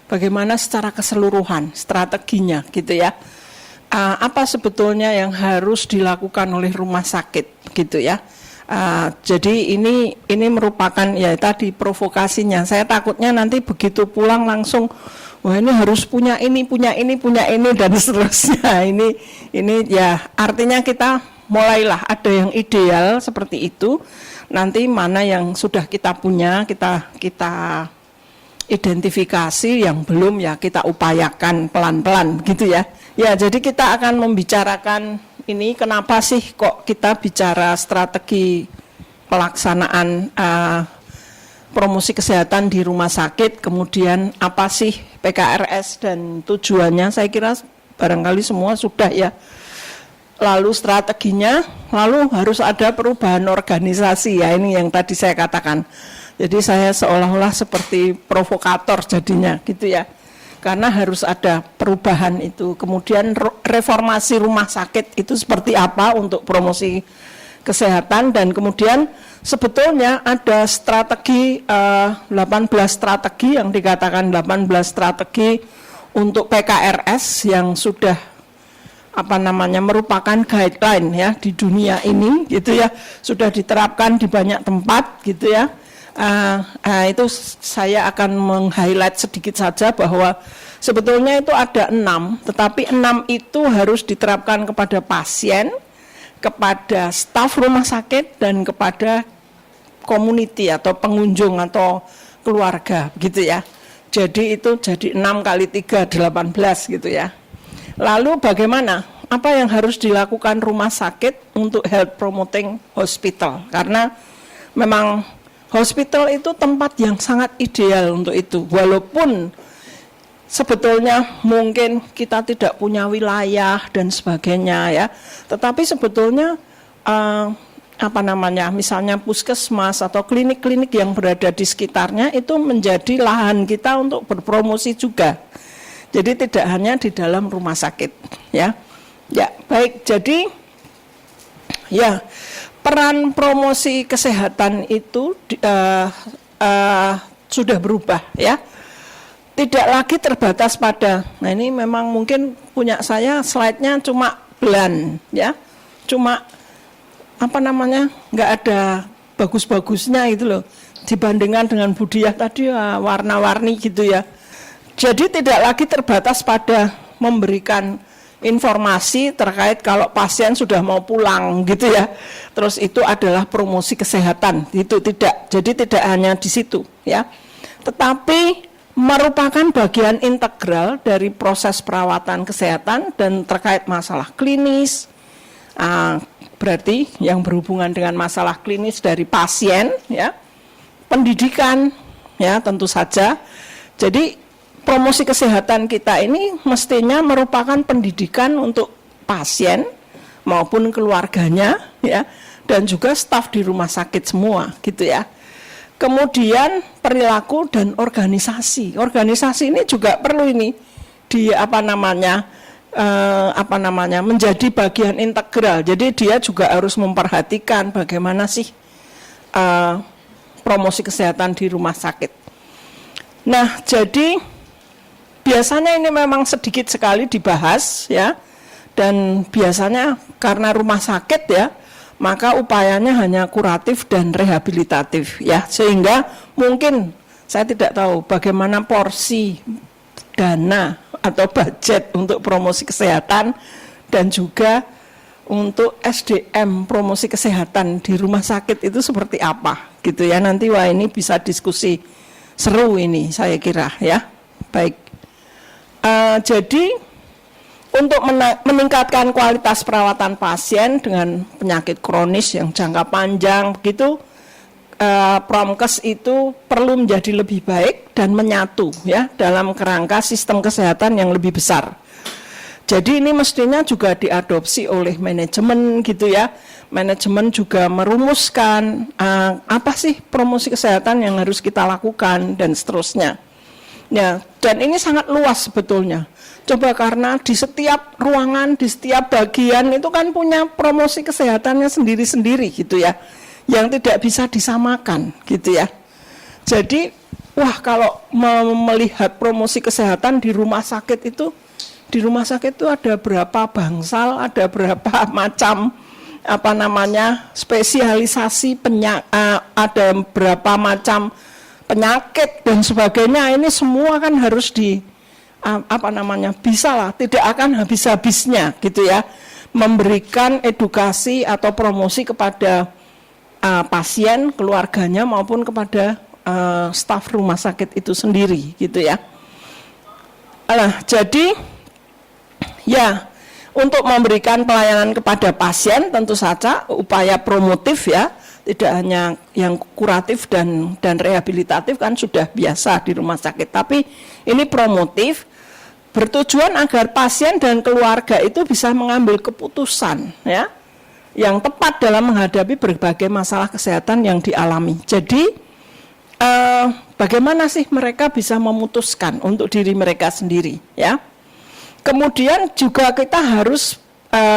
bagaimana secara keseluruhan strateginya gitu ya. Apa sebetulnya yang harus dilakukan oleh rumah sakit gitu ya. Jadi ini merupakan ya tadi provokasinya. Saya takutnya nanti begitu pulang langsung wah ini harus punya ini dan seterusnya. Ini ya artinya kita mulailah ada yang ideal seperti itu. Nanti mana yang sudah kita punya kita identifikasi, yang belum ya kita upayakan pelan-pelan gitu ya. Ya, jadi kita akan membicarakan ini kenapa sih kok kita bicara strategi pelaksanaan promosi kesehatan di rumah sakit, kemudian apa sih PKRS dan tujuannya. Saya kira barangkali semua sudah ya. Lalu strateginya, lalu harus ada perubahan organisasi ya, ini yang tadi saya katakan. Jadi saya seolah-olah seperti provokator jadinya gitu ya. Karena harus ada perubahan itu. Kemudian reformasi rumah sakit itu seperti apa untuk promosi kesehatan, dan kemudian sebetulnya ada strategi 18 strategi yang dikatakan 18 strategi untuk PKRS yang sudah merupakan guideline ya di dunia ini gitu ya, sudah diterapkan di banyak tempat gitu ya. Itu saya akan meng-highlight sedikit saja bahwa sebetulnya itu ada 6, tetapi 6 itu harus diterapkan kepada pasien, kepada staf rumah sakit, dan kepada community atau pengunjung atau keluarga gitu ya. Jadi itu jadi 6 kali 3, 18 gitu ya. Lalu bagaimana? Apa yang harus dilakukan rumah sakit untuk health promoting hospital? Karena memang hospital itu tempat yang sangat ideal untuk itu. Walaupun sebetulnya mungkin kita tidak punya wilayah dan sebagainya ya. Tetapi sebetulnya misalnya puskesmas atau klinik-klinik yang berada di sekitarnya itu menjadi lahan kita untuk berpromosi juga. Jadi tidak hanya di dalam rumah sakit ya. Ya, baik. Jadi ya, peran promosi kesehatan itu sudah berubah ya. Tidak lagi terbatas pada, nah ini memang mungkin punya saya slide-nya cuma bland ya. Cuma nggak ada bagus-bagusnya itu loh. dibandingkan dengan Budiah tadi ya, warna-warni gitu ya. Jadi tidak lagi terbatas pada memberikan informasi terkait kalau pasien sudah mau pulang gitu ya. Terus itu adalah promosi kesehatan, itu tidak. Jadi tidak hanya di situ ya. Tetapi merupakan bagian integral dari proses perawatan kesehatan dan terkait masalah klinis. Berarti yang berhubungan dengan masalah klinis dari pasien ya. Pendidikan ya tentu saja. Jadi promosi kesehatan kita ini mestinya merupakan pendidikan untuk pasien maupun keluarganya ya, dan juga staf di rumah sakit semua gitu ya. Kemudian perilaku dan organisasi. Organisasi ini juga perlu ini di menjadi bagian integral. Jadi dia juga harus memperhatikan bagaimana sih promosi kesehatan di rumah sakit. Nah, jadi biasanya ini memang sedikit sekali dibahas ya, dan biasanya karena rumah sakit ya, maka upayanya hanya kuratif dan rehabilitatif ya, sehingga mungkin saya tidak tahu bagaimana porsi dana atau budget untuk promosi kesehatan dan juga untuk SDM promosi kesehatan di rumah sakit itu seperti apa gitu ya. Nanti wah ini bisa diskusi seru ini saya kira ya. Baik. Jadi untuk meningkatkan kualitas perawatan pasien dengan penyakit kronis yang jangka panjang begitu, Promkes itu perlu menjadi lebih baik dan menyatu ya dalam kerangka sistem kesehatan yang lebih besar. Jadi ini mestinya juga diadopsi oleh manajemen gitu ya. Manajemen juga merumuskan apa sih promosi kesehatan yang harus kita lakukan dan seterusnya. Ya, dan ini sangat luas sebetulnya. Coba karena di setiap ruangan, di setiap bagian itu kan punya promosi kesehatannya sendiri-sendiri gitu ya, yang tidak bisa disamakan gitu ya. Jadi, wah kalau melihat promosi kesehatan di rumah sakit itu ada berapa bangsal, ada berapa macam spesialisasi ada berapa macam penyakit dan sebagainya. Ini semua kan harus bisa lah, tidak akan habis-habisnya gitu ya, memberikan edukasi atau promosi kepada pasien, keluarganya maupun kepada staf rumah sakit itu sendiri gitu ya. Nah, jadi ya untuk memberikan pelayanan kepada pasien tentu saja upaya promotif ya, tidak hanya yang kuratif dan rehabilitatif kan sudah biasa di rumah sakit, tapi ini promotif bertujuan agar pasien dan keluarga itu bisa mengambil keputusan ya yang tepat dalam menghadapi berbagai masalah kesehatan yang dialami. Jadi bagaimana sih mereka bisa memutuskan untuk diri mereka sendiri ya. Kemudian juga kita harus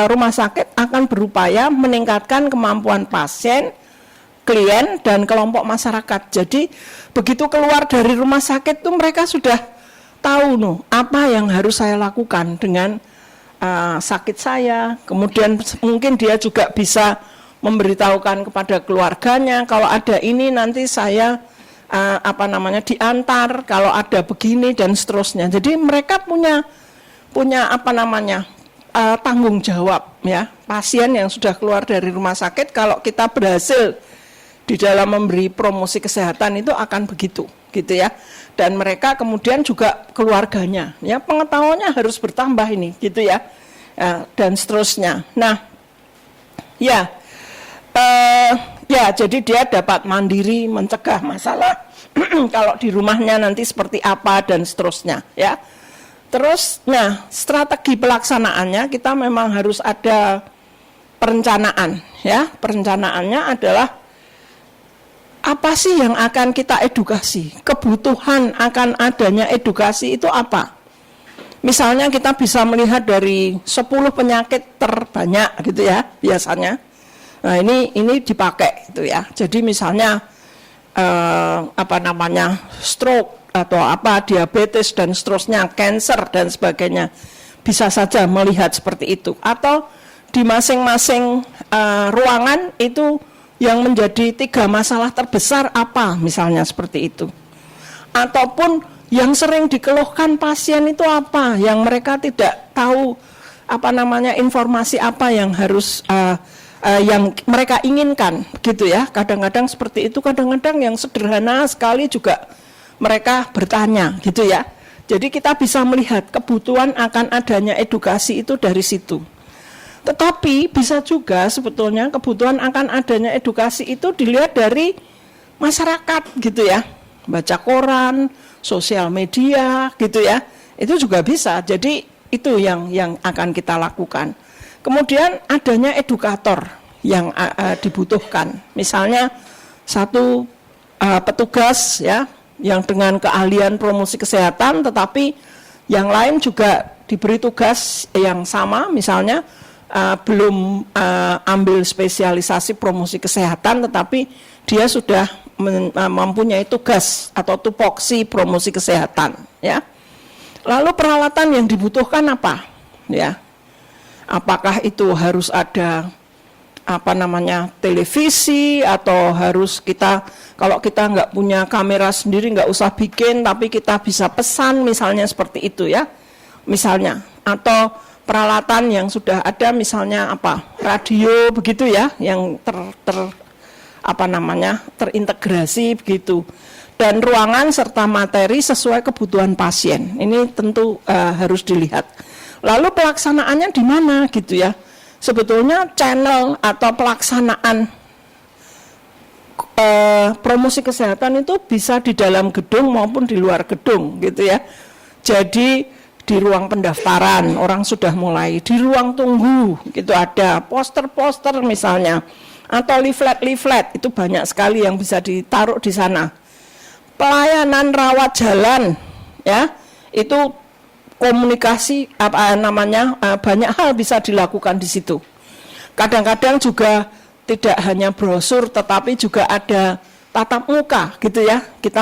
rumah sakit akan berupaya meningkatkan kemampuan pasien, klien dan kelompok masyarakat. Jadi begitu keluar dari rumah sakit tuh mereka sudah tahu apa yang harus saya lakukan dengan sakit saya. Kemudian mungkin dia juga bisa memberitahukan kepada keluarganya kalau ada ini nanti saya diantar, kalau ada begini dan seterusnya. Jadi mereka punya tanggung jawab ya. Pasien yang sudah keluar dari rumah sakit kalau kita berhasil di dalam memberi promosi kesehatan itu akan begitu gitu ya. Dan mereka kemudian juga keluarganya ya, pengetahuannya harus bertambah ini gitu ya, dan seterusnya. Nah ya jadi dia dapat mandiri mencegah masalah kalau di rumahnya nanti seperti apa dan seterusnya ya. Terus nah strategi pelaksanaannya kita memang harus ada perencanaan ya. Perencanaannya adalah apa sih yang akan kita edukasi? Kebutuhan akan adanya edukasi itu apa? Misalnya kita bisa melihat dari 10 penyakit terbanyak gitu ya biasanya. Nah ini dipakai gitu ya. Jadi misalnya stroke atau diabetes dan seterusnya, cancer dan sebagainya. Bisa saja melihat seperti itu. Atau di masing-masing ruangan itu yang menjadi 3 masalah terbesar apa, misalnya seperti itu. Ataupun yang sering dikeluhkan pasien itu apa, yang mereka tidak tahu informasi apa yang harus yang mereka inginkan, gitu ya. Kadang-kadang seperti itu, kadang-kadang yang sederhana sekali juga mereka bertanya, gitu ya. Jadi kita bisa melihat kebutuhan akan adanya edukasi itu dari situ. Tetapi bisa juga sebetulnya kebutuhan akan adanya edukasi itu dilihat dari masyarakat, gitu ya. Baca koran, sosial media, gitu ya. Itu juga bisa. Jadi itu yang akan kita lakukan. Kemudian adanya edukator yang dibutuhkan. Misalnya satu petugas ya yang dengan keahlian promosi kesehatan, tetapi yang lain juga diberi tugas yang sama, misalnya belum ambil spesialisasi promosi kesehatan, tetapi dia sudah mempunyai tugas atau tupoksi promosi kesehatan, ya. Lalu peralatan yang dibutuhkan apa, ya? Apakah itu harus ada televisi, atau harus kita, kalau kita nggak punya kamera sendiri nggak usah bikin, tapi kita bisa pesan, misalnya seperti itu ya, misalnya. Atau peralatan yang sudah ada, misalnya radio begitu ya, yang terintegrasi begitu. Dan ruangan serta materi sesuai kebutuhan pasien. Ini tentu harus dilihat. Lalu pelaksanaannya di mana gitu ya. Sebetulnya channel atau pelaksanaan promosi kesehatan itu bisa di dalam gedung maupun di luar gedung gitu ya. Jadi di ruang pendaftaran orang sudah mulai, di ruang tunggu gitu ada poster-poster misalnya, atau leaflet-leaflet, itu banyak sekali yang bisa ditaruh di sana. Pelayanan rawat jalan ya, itu komunikasi banyak hal bisa dilakukan di situ. Kadang-kadang juga tidak hanya brosur, tetapi juga ada tatap muka gitu ya. Kita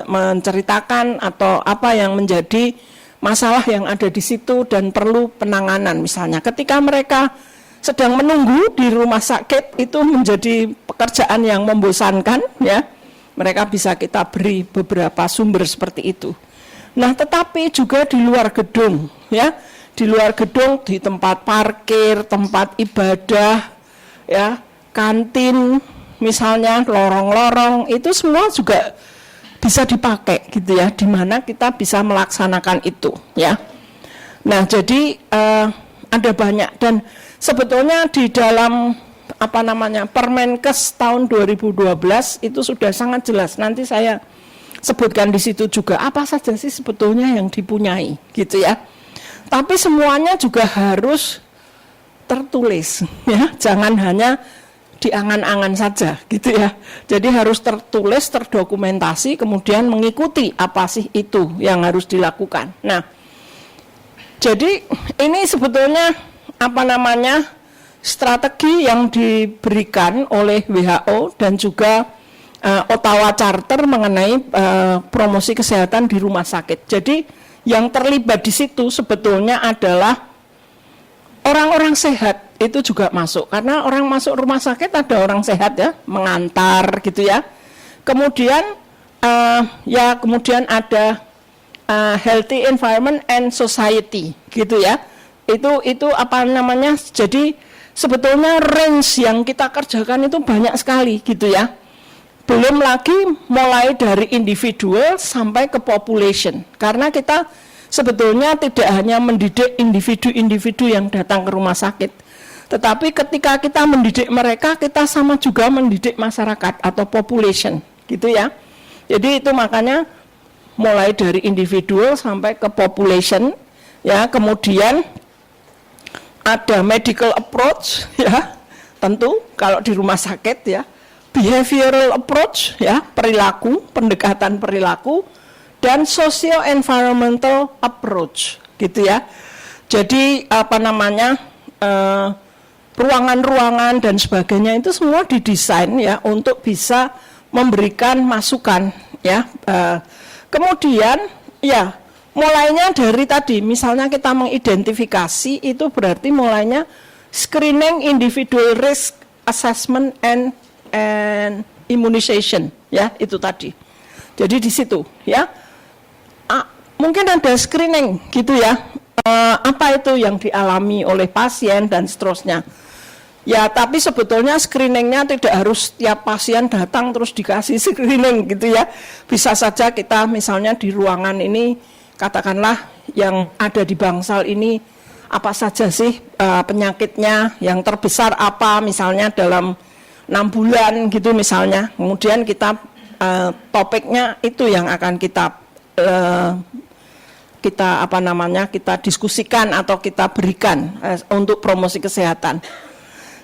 menceritakan atau apa yang menjadi masalah yang ada di situ dan perlu penanganan. Misalnya ketika mereka sedang menunggu di rumah sakit, itu menjadi pekerjaan yang membosankan ya. Mereka bisa kita beri beberapa sumber seperti itu. Nah, tetapi juga di luar gedung ya, di luar gedung, di tempat parkir, tempat ibadah ya, kantin misalnya, lorong-lorong, itu semua juga bisa dipakai gitu ya, di mana kita bisa melaksanakan itu ya. Nah, jadi ada banyak, dan sebetulnya di dalam Permenkes tahun 2012 itu sudah sangat jelas. Nanti saya sebutkan di situ juga apa saja sih sebetulnya yang dipunyai gitu ya. Tapi semuanya juga harus tertulis ya, jangan hanya di angan-angan saja gitu ya. Jadi harus tertulis, terdokumentasi, kemudian mengikuti apa sih itu yang harus dilakukan. Nah, jadi ini sebetulnya strategi yang diberikan oleh WHO dan juga Ottawa Charter mengenai promosi kesehatan di rumah sakit. Jadi yang terlibat di situ sebetulnya adalah orang-orang sehat, itu juga masuk, karena orang masuk rumah sakit ada orang sehat ya, mengantar gitu ya. Kemudian kemudian ada healthy environment and society gitu ya. Itu jadi sebetulnya range yang kita kerjakan itu banyak sekali gitu ya. Belum lagi mulai dari individual sampai ke population. Karena kita sebetulnya tidak hanya mendidik individu-individu yang datang ke rumah sakit, tetapi ketika kita mendidik mereka, kita sama juga mendidik masyarakat atau population gitu ya. Jadi itu makanya mulai dari individual sampai ke population ya. Kemudian ada medical approach ya, tentu kalau di rumah sakit ya, behavioral approach ya, perilaku, pendekatan perilaku, dan socio-environmental approach gitu ya. Jadi ruangan-ruangan dan sebagainya itu semua didesain ya untuk bisa memberikan masukan ya. Kemudian ya, mulainya dari tadi, misalnya kita mengidentifikasi, itu berarti mulainya screening, individual risk assessment and and immunization, ya itu tadi. Jadi di situ, ya. Mungkin ada screening gitu ya. Apa itu yang dialami oleh pasien dan seterusnya. Ya, tapi sebetulnya screeningnya tidak harus tiap pasien datang terus dikasih screening gitu ya. Bisa saja kita misalnya di ruangan ini, katakanlah yang ada di bangsal ini, apa saja sih penyakitnya, yang terbesar apa misalnya dalam 6 bulan gitu misalnya. Kemudian kita topiknya itu yang akan kita diskusikan atau kita berikan untuk promosi kesehatan.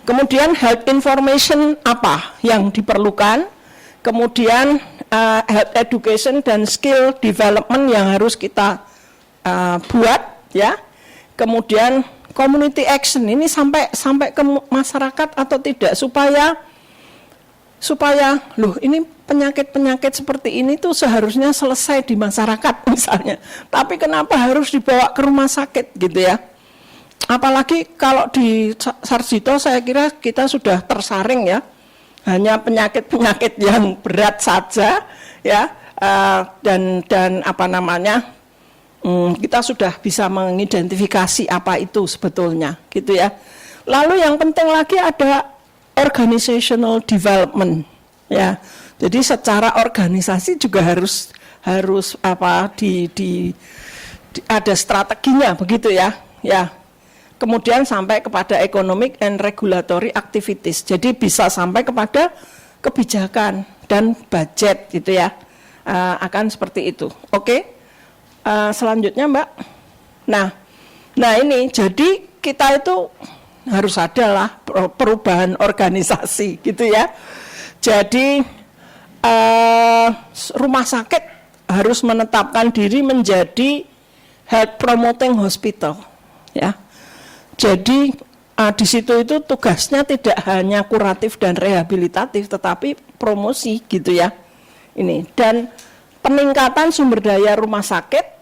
Kemudian health information apa yang diperlukan, kemudian health education dan skill development yang harus kita buat, ya. Kemudian community action ini sampai ke masyarakat atau tidak, supaya loh ini penyakit seperti ini tuh seharusnya selesai di masyarakat misalnya, tapi kenapa harus dibawa ke rumah sakit gitu ya. Apalagi kalau di Sarjito saya kira kita sudah tersaring ya, hanya penyakit-penyakit yang berat saja ya, dan kita sudah bisa mengidentifikasi apa itu sebetulnya gitu ya. Lalu yang penting lagi ada organizational development ya. Jadi secara organisasi juga harus ada strateginya begitu ya. Ya. Kemudian sampai kepada economic and regulatory activities. Jadi bisa sampai kepada kebijakan dan budget gitu ya. Akan seperti itu. Oke. Selanjutnya Mbak. Nah ini jadi kita itu harus adalah perubahan organisasi gitu ya. Jadi rumah sakit harus menetapkan diri menjadi health promoting hospital ya. Jadi di situ itu tugasnya tidak hanya kuratif dan rehabilitatif, tetapi promosi gitu ya. Ini dan peningkatan sumber daya rumah sakit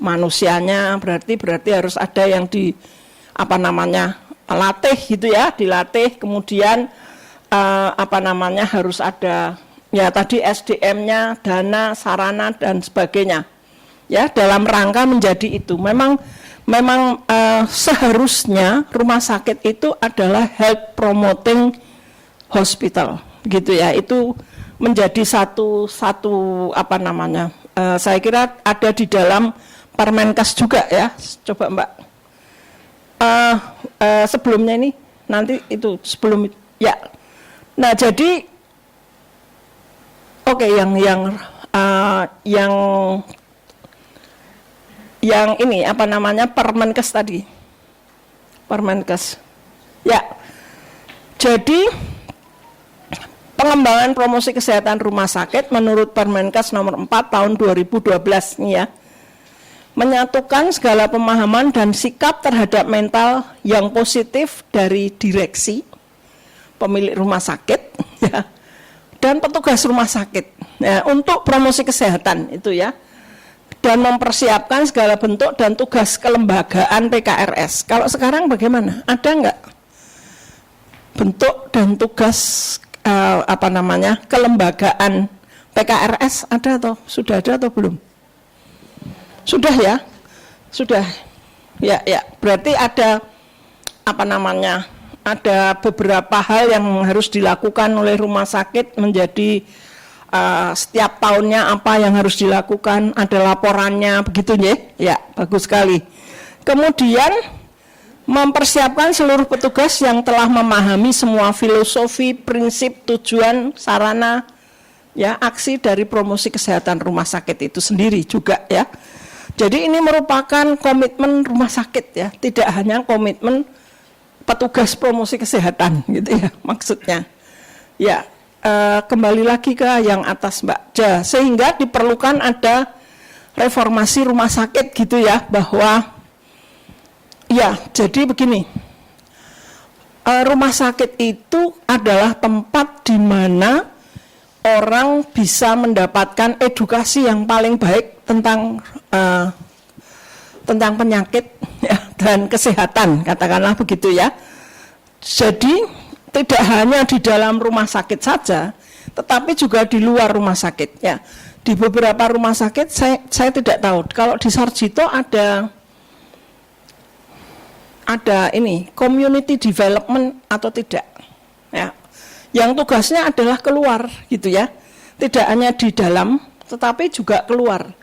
manusianya berarti harus ada yang latih gitu ya, dilatih. Kemudian harus ada ya tadi SDM-nya, dana, sarana dan sebagainya. Ya, dalam rangka menjadi itu. Memang seharusnya rumah sakit itu adalah health promoting hospital gitu ya. Itu menjadi satu saya kira ada di dalam Permenkes juga ya. Coba Mbak sebelumnya ini nanti itu sebelum ya. Nah, jadi oke, yang ini Permenkes tadi. Permenkes. Ya. Jadi pengembangan promosi kesehatan rumah sakit menurut Permenkes nomor 4 tahun 2012 ini ya. Menyatukan segala pemahaman dan sikap terhadap mental yang positif dari direksi, pemilik rumah sakit ya, dan petugas rumah sakit ya, untuk promosi kesehatan itu ya. Dan mempersiapkan segala bentuk dan tugas kelembagaan PKRS. Kalau sekarang bagaimana? Ada enggak bentuk dan tugas kelembagaan PKRS? Ada atau sudah ada atau belum? Sudah ya? Sudah. Ya. Berarti ada ada beberapa hal yang harus dilakukan oleh rumah sakit menjadi setiap tahunnya apa yang harus dilakukan, ada laporannya begitu ya. Ya, bagus sekali. Kemudian mempersiapkan seluruh petugas yang telah memahami semua filosofi, prinsip, tujuan, sarana ya, aksi dari promosi kesehatan rumah sakit itu sendiri juga ya. Jadi ini merupakan komitmen rumah sakit ya, tidak hanya komitmen petugas promosi kesehatan gitu ya maksudnya. Ya. Kembali lagi ke yang atas Mbak Ja, sehingga diperlukan ada reformasi rumah sakit gitu ya, bahwa ya jadi begini, rumah sakit itu adalah tempat di mana orang bisa mendapatkan edukasi yang paling baik tentang penyakit ya, dan kesehatan, katakanlah begitu ya. Jadi tidak hanya di dalam rumah sakit saja, tetapi juga di luar rumah sakit ya. Di beberapa rumah sakit saya tidak tahu. Kalau di Sarjito ada ini community development atau tidak ya. Yang tugasnya adalah keluar gitu ya. Tidak hanya di dalam tetapi juga keluar.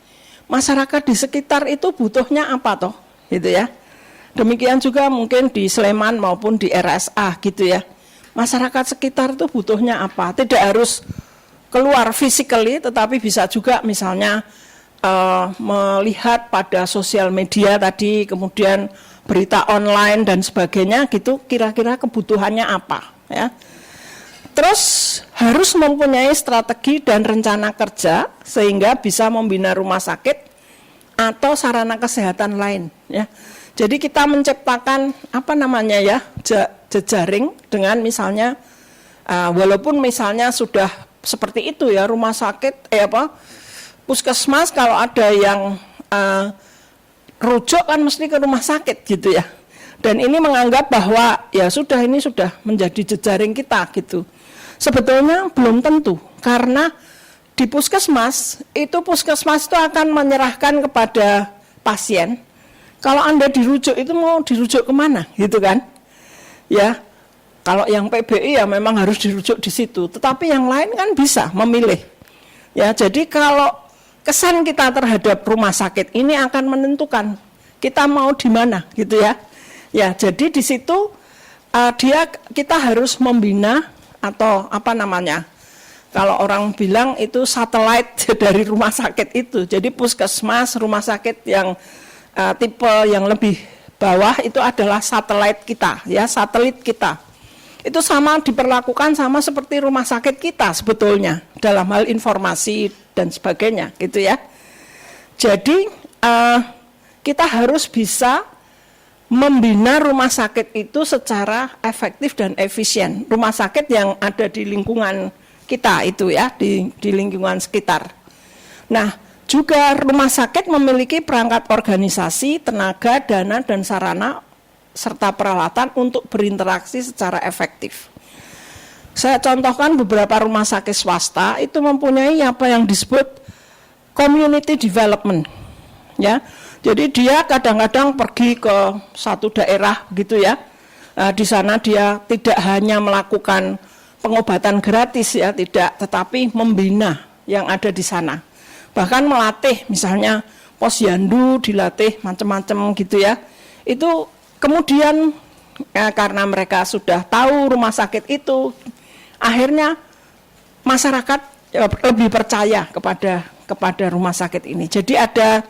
Masyarakat di sekitar itu butuhnya apa toh gitu ya. Demikian juga mungkin di Sleman maupun di RSA gitu ya. Masyarakat sekitar itu butuhnya apa? Tidak harus keluar physically, tetapi bisa juga misalnya melihat pada sosial media tadi, kemudian berita online dan sebagainya gitu, kira-kira kebutuhannya apa ya. Terus harus mempunyai strategi dan rencana kerja sehingga bisa membina rumah sakit atau sarana kesehatan lain ya. Jadi kita menciptakan apa namanya ya, jejaring dengan misalnya walaupun misalnya sudah seperti itu ya, rumah sakit puskesmas kalau ada yang rujuk kan mesti ke rumah sakit gitu ya. Dan ini menganggap bahwa ya sudah, ini sudah menjadi jejaring kita gitu. Sebetulnya belum tentu, karena di puskesmas itu akan menyerahkan kepada pasien. Kalau Anda dirujuk itu mau dirujuk kemana gitu kan ya. Kalau yang PBI ya memang harus dirujuk di situ, tetapi yang lain kan bisa memilih ya. Jadi kalau kesan kita terhadap rumah sakit ini akan menentukan kita mau di mana gitu ya. Ya, jadi di situ kita harus membina atau apa namanya, kalau orang bilang itu satelit dari rumah sakit itu. Jadi puskesmas, rumah sakit yang tipe yang lebih bawah itu adalah satelit kita ya, satelit kita. Itu sama diperlakukan sama seperti rumah sakit kita sebetulnya dalam hal informasi dan sebagainya gitu ya. Jadi kita harus bisa membina rumah sakit itu secara efektif dan efisien. Rumah sakit yang ada di lingkungan kita itu ya, di lingkungan sekitar. Nah, juga rumah sakit memiliki perangkat organisasi, tenaga, dana, dan sarana serta peralatan untuk berinteraksi secara efektif. Saya contohkan beberapa rumah sakit swasta itu mempunyai apa yang disebut community development ya. Jadi dia kadang-kadang pergi ke satu daerah gitu ya. Di sana dia tidak hanya melakukan pengobatan gratis ya, tidak, tetapi membina yang ada di sana. Bahkan melatih misalnya posyandu, dilatih macam-macam gitu ya. Itu kemudian karena mereka sudah tahu rumah sakit itu, akhirnya masyarakat lebih percaya kepada rumah sakit ini. Jadi ada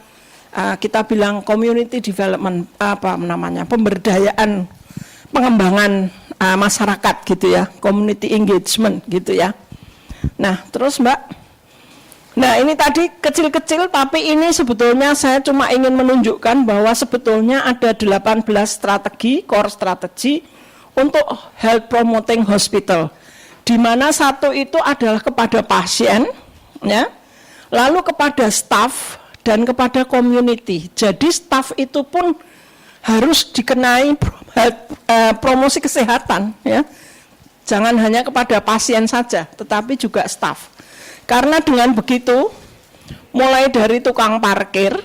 kita bilang community development, pemberdayaan, pengembangan masyarakat gitu ya, community engagement gitu ya. Nah, terus Mbak, nah ini tadi kecil-kecil, tapi ini sebetulnya saya cuma ingin menunjukkan bahwa sebetulnya ada 18 strategi, core strategi untuk health promoting hospital, di mana satu itu adalah kepada pasien, ya, lalu kepada staff dan kepada community. Jadi staff itu pun harus dikenai promosi kesehatan, ya, jangan hanya kepada pasien saja, tetapi juga staff. Karena dengan begitu, mulai dari tukang parkir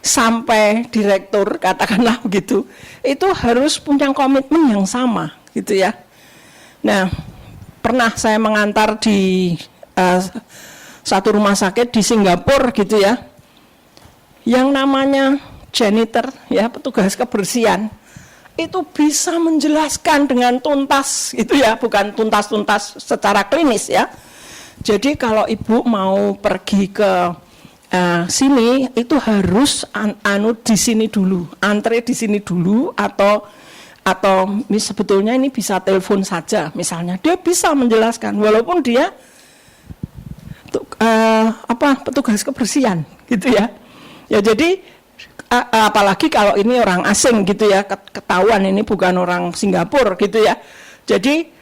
sampai direktur, katakanlah begitu, itu harus punya komitmen yang sama, gitu ya. Nah, pernah saya mengantar di satu rumah sakit di Singapura, gitu ya, yang namanya janitor, ya, petugas kebersihan, itu bisa menjelaskan dengan tuntas, gitu ya, bukan tuntas-tuntas secara klinis, ya. Jadi kalau ibu mau pergi ke sini itu harus di sini dulu, antre di sini dulu, atau sebetulnya ini bisa telepon saja misalnya, dia bisa menjelaskan walaupun dia petugas kebersihan gitu ya. Ya jadi apalagi kalau ini orang asing gitu ya, ketahuan ini bukan orang Singapura gitu ya. Jadi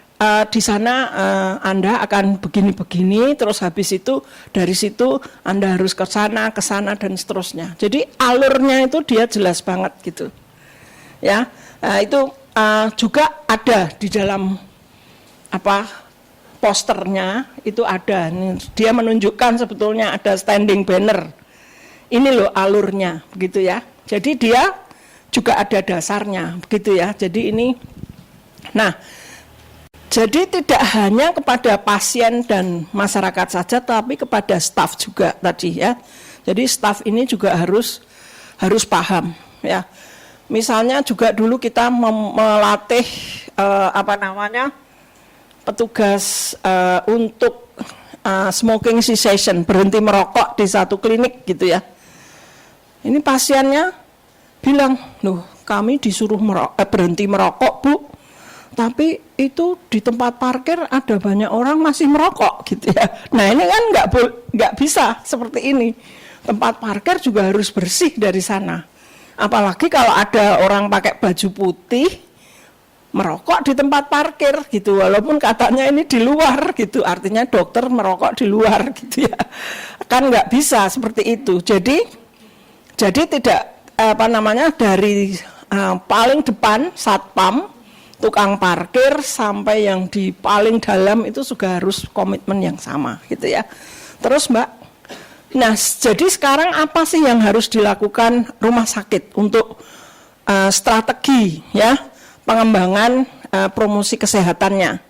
di sana Anda akan begini-begini, terus habis itu dari situ Anda harus ke sana dan seterusnya. Jadi alurnya itu dia jelas banget gitu. Ya, itu juga ada di dalam posternya itu ada. Dia menunjukkan sebetulnya ada standing banner. Ini loh alurnya, begitu ya. Jadi dia juga ada dasarnya, begitu ya. Jadi ini, nah, jadi tidak hanya kepada pasien dan masyarakat saja, tapi kepada staf juga tadi ya. Jadi staf ini juga harus paham ya. Misalnya juga dulu kita melatih petugas untuk smoking cessation, berhenti merokok di satu klinik gitu ya. Ini pasiennya bilang, loh kami disuruh berhenti merokok Bu, tapi itu di tempat parkir ada banyak orang masih merokok gitu ya. Nah ini kan nggak bisa seperti ini. Tempat parkir juga harus bersih dari sana. Apalagi kalau ada orang pakai baju putih merokok di tempat parkir gitu, walaupun katanya ini di luar gitu, artinya dokter merokok di luar gitu ya. Kan nggak bisa seperti itu. Jadi tidak dari paling depan satpam, tukang parkir sampai yang di paling dalam itu juga harus komitmen yang sama gitu ya. Terus Mbak, nah jadi sekarang apa sih yang harus dilakukan rumah sakit untuk strategi ya pengembangan promosi kesehatannya?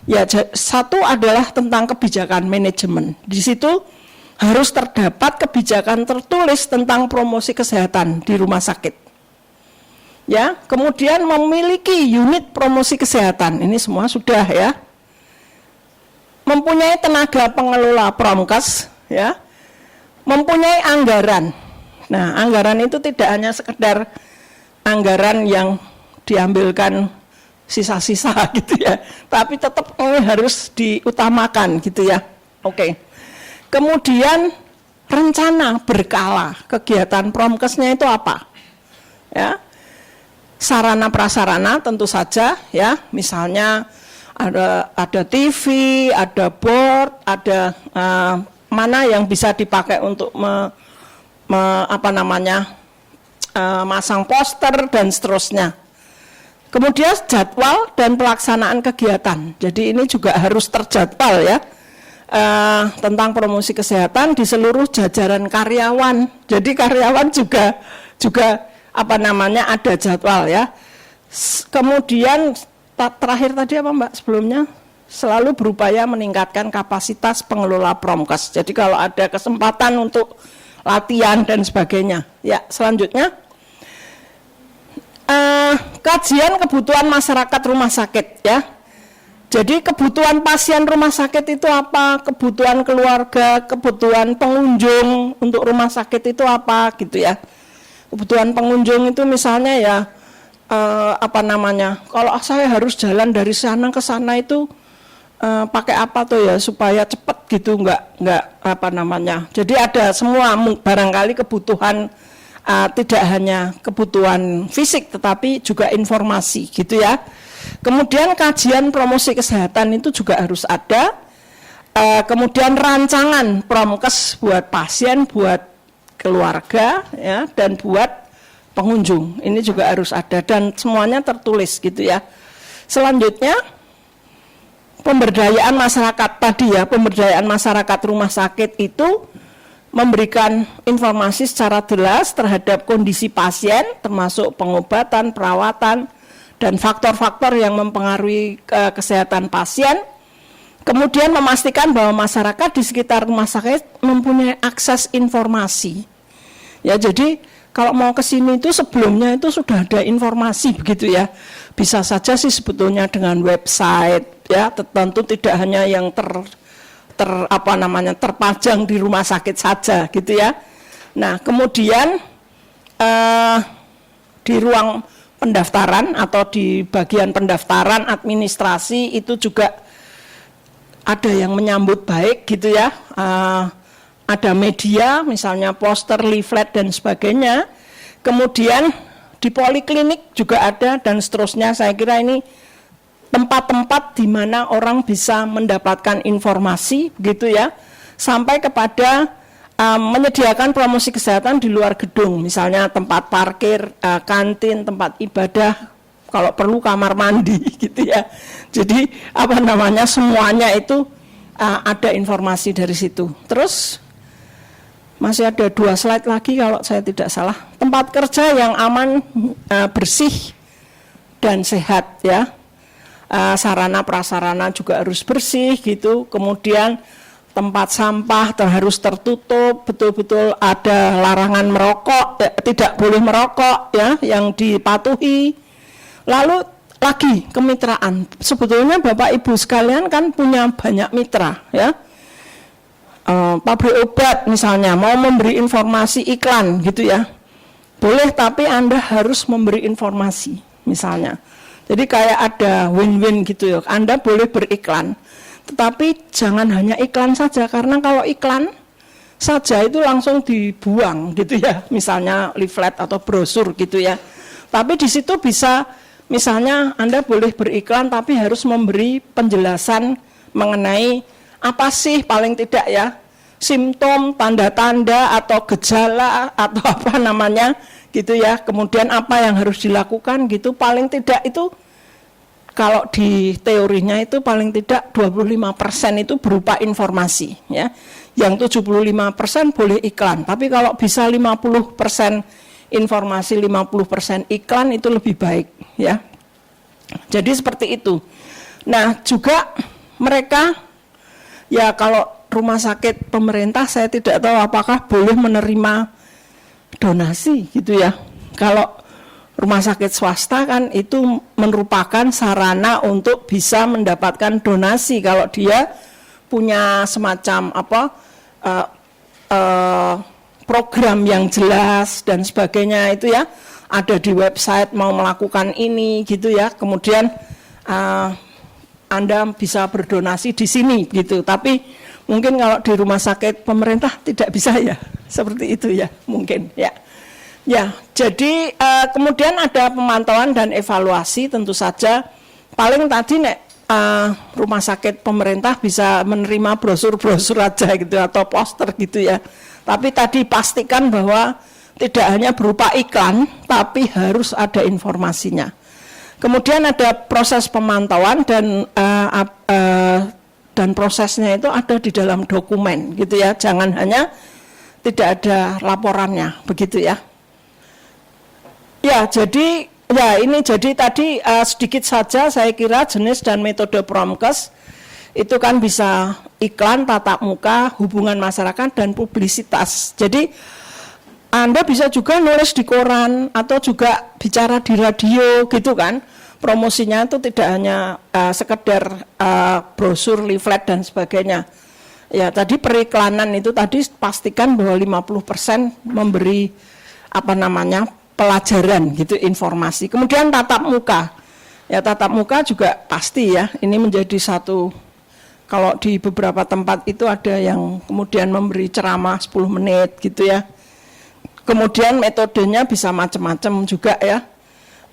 Ya satu adalah tentang kebijakan manajemen. Di situ harus terdapat kebijakan tertulis tentang promosi kesehatan di rumah sakit. Ya, kemudian memiliki unit promosi kesehatan. Ini semua sudah ya. Mempunyai tenaga pengelola promkes ya. Mempunyai anggaran. Nah, anggaran itu tidak hanya sekedar anggaran yang diambilkan sisa-sisa gitu ya, tapi tetap harus diutamakan gitu ya. Oke. Kemudian rencana berkala kegiatan promkesnya itu apa? Ya. Sarana prasarana tentu saja ya, misalnya ada TV, ada board, ada mana yang bisa dipakai untuk masang poster dan seterusnya. Kemudian jadwal dan pelaksanaan kegiatan. Jadi ini juga harus terjadwal ya, tentang promosi kesehatan di seluruh jajaran karyawan. Jadi karyawan juga ada jadwal ya. Kemudian terakhir tadi apa Mbak sebelumnya? Selalu berupaya meningkatkan kapasitas pengelola promkes. Jadi kalau ada kesempatan untuk latihan dan sebagainya. Ya, selanjutnya kajian kebutuhan masyarakat rumah sakit ya. Jadi kebutuhan pasien rumah sakit itu apa, kebutuhan keluarga, kebutuhan pengunjung untuk rumah sakit itu apa gitu ya. Kebutuhan pengunjung itu misalnya ya kalau saya harus jalan dari sana ke sana itu pakai apa tuh ya supaya cepat gitu, jadi ada semua barangkali kebutuhan, tidak hanya kebutuhan fisik tetapi juga informasi gitu ya. Kemudian kajian promosi kesehatan itu juga harus ada, kemudian rancangan promkes buat pasien, buat keluarga ya, dan buat pengunjung ini juga harus ada dan semuanya tertulis gitu ya. Selanjutnya pemberdayaan masyarakat tadi ya, pemberdayaan masyarakat rumah sakit itu memberikan informasi secara jelas terhadap kondisi pasien, termasuk pengobatan, perawatan, dan faktor-faktor yang mempengaruhi kesehatan pasien. Kemudian memastikan bahwa masyarakat di sekitar rumah sakit mempunyai akses informasi. Ya, jadi kalau mau ke sini itu sebelumnya itu sudah ada informasi begitu ya. Bisa saja sih sebetulnya dengan website ya, tentu tidak hanya yang terpajang di rumah sakit saja gitu ya. Nah, kemudian di ruang pendaftaran atau di bagian pendaftaran administrasi itu juga ada yang menyambut baik gitu ya. Ada media misalnya poster, leaflet dan sebagainya. Kemudian di poliklinik juga ada dan seterusnya. Saya kira ini tempat-tempat di mana orang bisa mendapatkan informasi gitu ya, sampai kepada menyediakan promosi kesehatan di luar gedung, misalnya tempat parkir, kantin, tempat ibadah, kalau perlu kamar mandi gitu ya. Jadi apa namanya semuanya itu ada informasi dari situ. Terus masih ada 2 slide lagi kalau saya tidak salah. Tempat kerja yang aman, bersih dan sehat ya. Sarana prasarana juga harus bersih gitu. Kemudian tempat sampah harus tertutup, betul-betul ada larangan merokok, tidak boleh merokok ya, yang dipatuhi. Lalu lagi kemitraan. Sebetulnya Bapak Ibu sekalian kan punya banyak mitra ya. Pabrik obat misalnya mau memberi informasi iklan gitu ya. Boleh, tapi Anda harus memberi informasi misalnya. Jadi kayak ada win-win gitu ya. Anda boleh beriklan, tetapi jangan hanya iklan saja, karena kalau iklan saja itu langsung dibuang gitu ya, misalnya leaflet atau brosur gitu ya. Tapi di situ bisa, misalnya Anda boleh beriklan tapi harus memberi penjelasan mengenai apa sih paling tidak ya, simptom, tanda-tanda atau gejala atau apa namanya gitu ya, kemudian apa yang harus dilakukan gitu. Paling tidak itu kalau di teorinya itu paling tidak 25% itu berupa informasi ya. Yang 75% boleh iklan, tapi kalau bisa 50% informasi, 50% iklan itu lebih baik ya. Jadi seperti itu. Nah, juga mereka ya, kalau rumah sakit pemerintah saya tidak tahu apakah boleh menerima donasi gitu ya. Kalau rumah sakit swasta kan itu merupakan sarana untuk bisa mendapatkan donasi kalau dia punya semacam program yang jelas dan sebagainya itu ya, ada di website mau melakukan ini gitu ya. Kemudian Anda bisa berdonasi di sini gitu. Tapi mungkin kalau di rumah sakit pemerintah tidak bisa ya, seperti itu ya mungkin ya. Ya, jadi kemudian ada pemantauan dan evaluasi tentu saja. Paling tadi rumah sakit pemerintah bisa menerima brosur-brosur aja gitu atau poster gitu ya. Tapi tadi pastikan bahwa tidak hanya berupa iklan, tapi harus ada informasinya. Kemudian ada proses pemantauan dan prosesnya itu ada di dalam dokumen gitu ya. Jangan hanya tidak ada laporannya begitu ya. Ya, jadi ya ini jadi tadi sedikit saja saya kira jenis dan metode promkes itu kan bisa iklan, tatap muka, hubungan masyarakat dan publisitas. Jadi Anda bisa juga nulis di koran atau juga bicara di radio gitu kan. Promosinya itu tidak hanya sekedar brosur, leaflet dan sebagainya. Ya, tadi periklanan itu tadi pastikan bahwa 50% memberi pelajaran gitu, informasi. Kemudian tatap muka. Ya, tatap muka juga pasti ya. Ini menjadi satu, kalau di beberapa tempat itu ada yang kemudian memberi ceramah 10 menit gitu ya. Kemudian metodenya bisa macam-macam juga ya.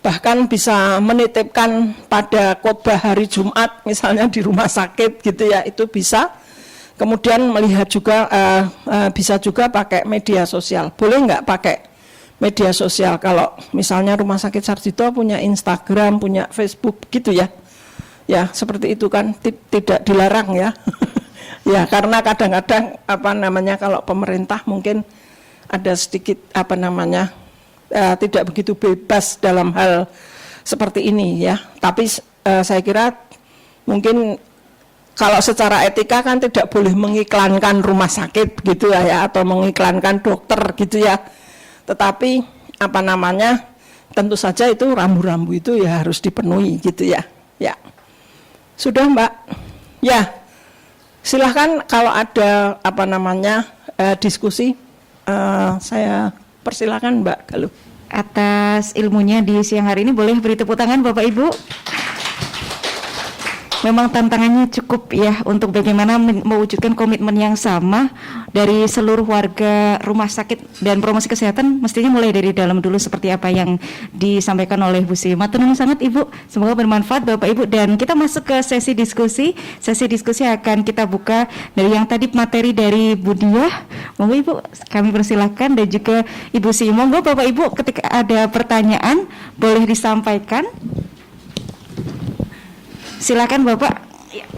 Bahkan bisa menitipkan pada khotbah hari Jumat misalnya di rumah sakit gitu ya, itu bisa. Kemudian melihat juga bisa juga pakai media sosial. Boleh nggak pakai media sosial kalau misalnya Rumah Sakit Sarjito punya Instagram, punya Facebook gitu ya. Ya, seperti itu kan tidak dilarang ya. Ya, karena kadang-kadang kalau pemerintah mungkin ada sedikit tidak begitu bebas dalam hal seperti ini ya. Tapi saya kira mungkin kalau secara etika kan tidak boleh mengiklankan rumah sakit gitu ya, atau mengiklankan dokter gitu ya. Tetapi tentu saja itu rambu-rambu itu ya harus dipenuhi gitu ya. Ya. Sudah Mbak? Ya. Silahkan kalau ada diskusi, saya persilakan Mbak Galuh. Atas ilmunya di siang hari ini boleh beri tepuk tangan Bapak Ibu. Memang tantangannya cukup ya untuk bagaimana mewujudkan komitmen yang sama dari seluruh warga rumah sakit, dan promosi kesehatan mestinya mulai dari dalam dulu seperti apa yang disampaikan oleh Bu Sri. Matur nuwun sangat Ibu, semoga bermanfaat Bapak Ibu, dan kita masuk ke sesi diskusi. Sesi diskusi akan kita buka dari yang tadi materi dari Bu Diah. Monggo Ibu kami persilahkan, dan juga Ibu Sri. Monggo Bapak Ibu ketika ada pertanyaan boleh disampaikan. Silakan Bapak. Ya.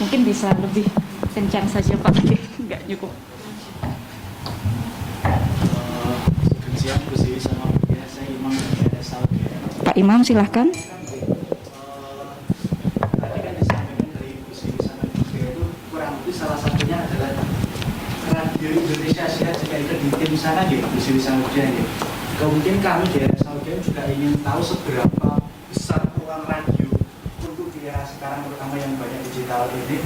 Mungkin bisa lebih kencang saja Pak, nggak cukup. Pak Imam silahkan. Salah satunya adalah Radio Indonesia Sehat jika itu di tim sana gitu, di sini Saudi gitu. Kemudian kami di daerah Saudi juga ingin tahu seberapa besar peluang radio untuk di era sekarang, terutama yang banyak digital ini,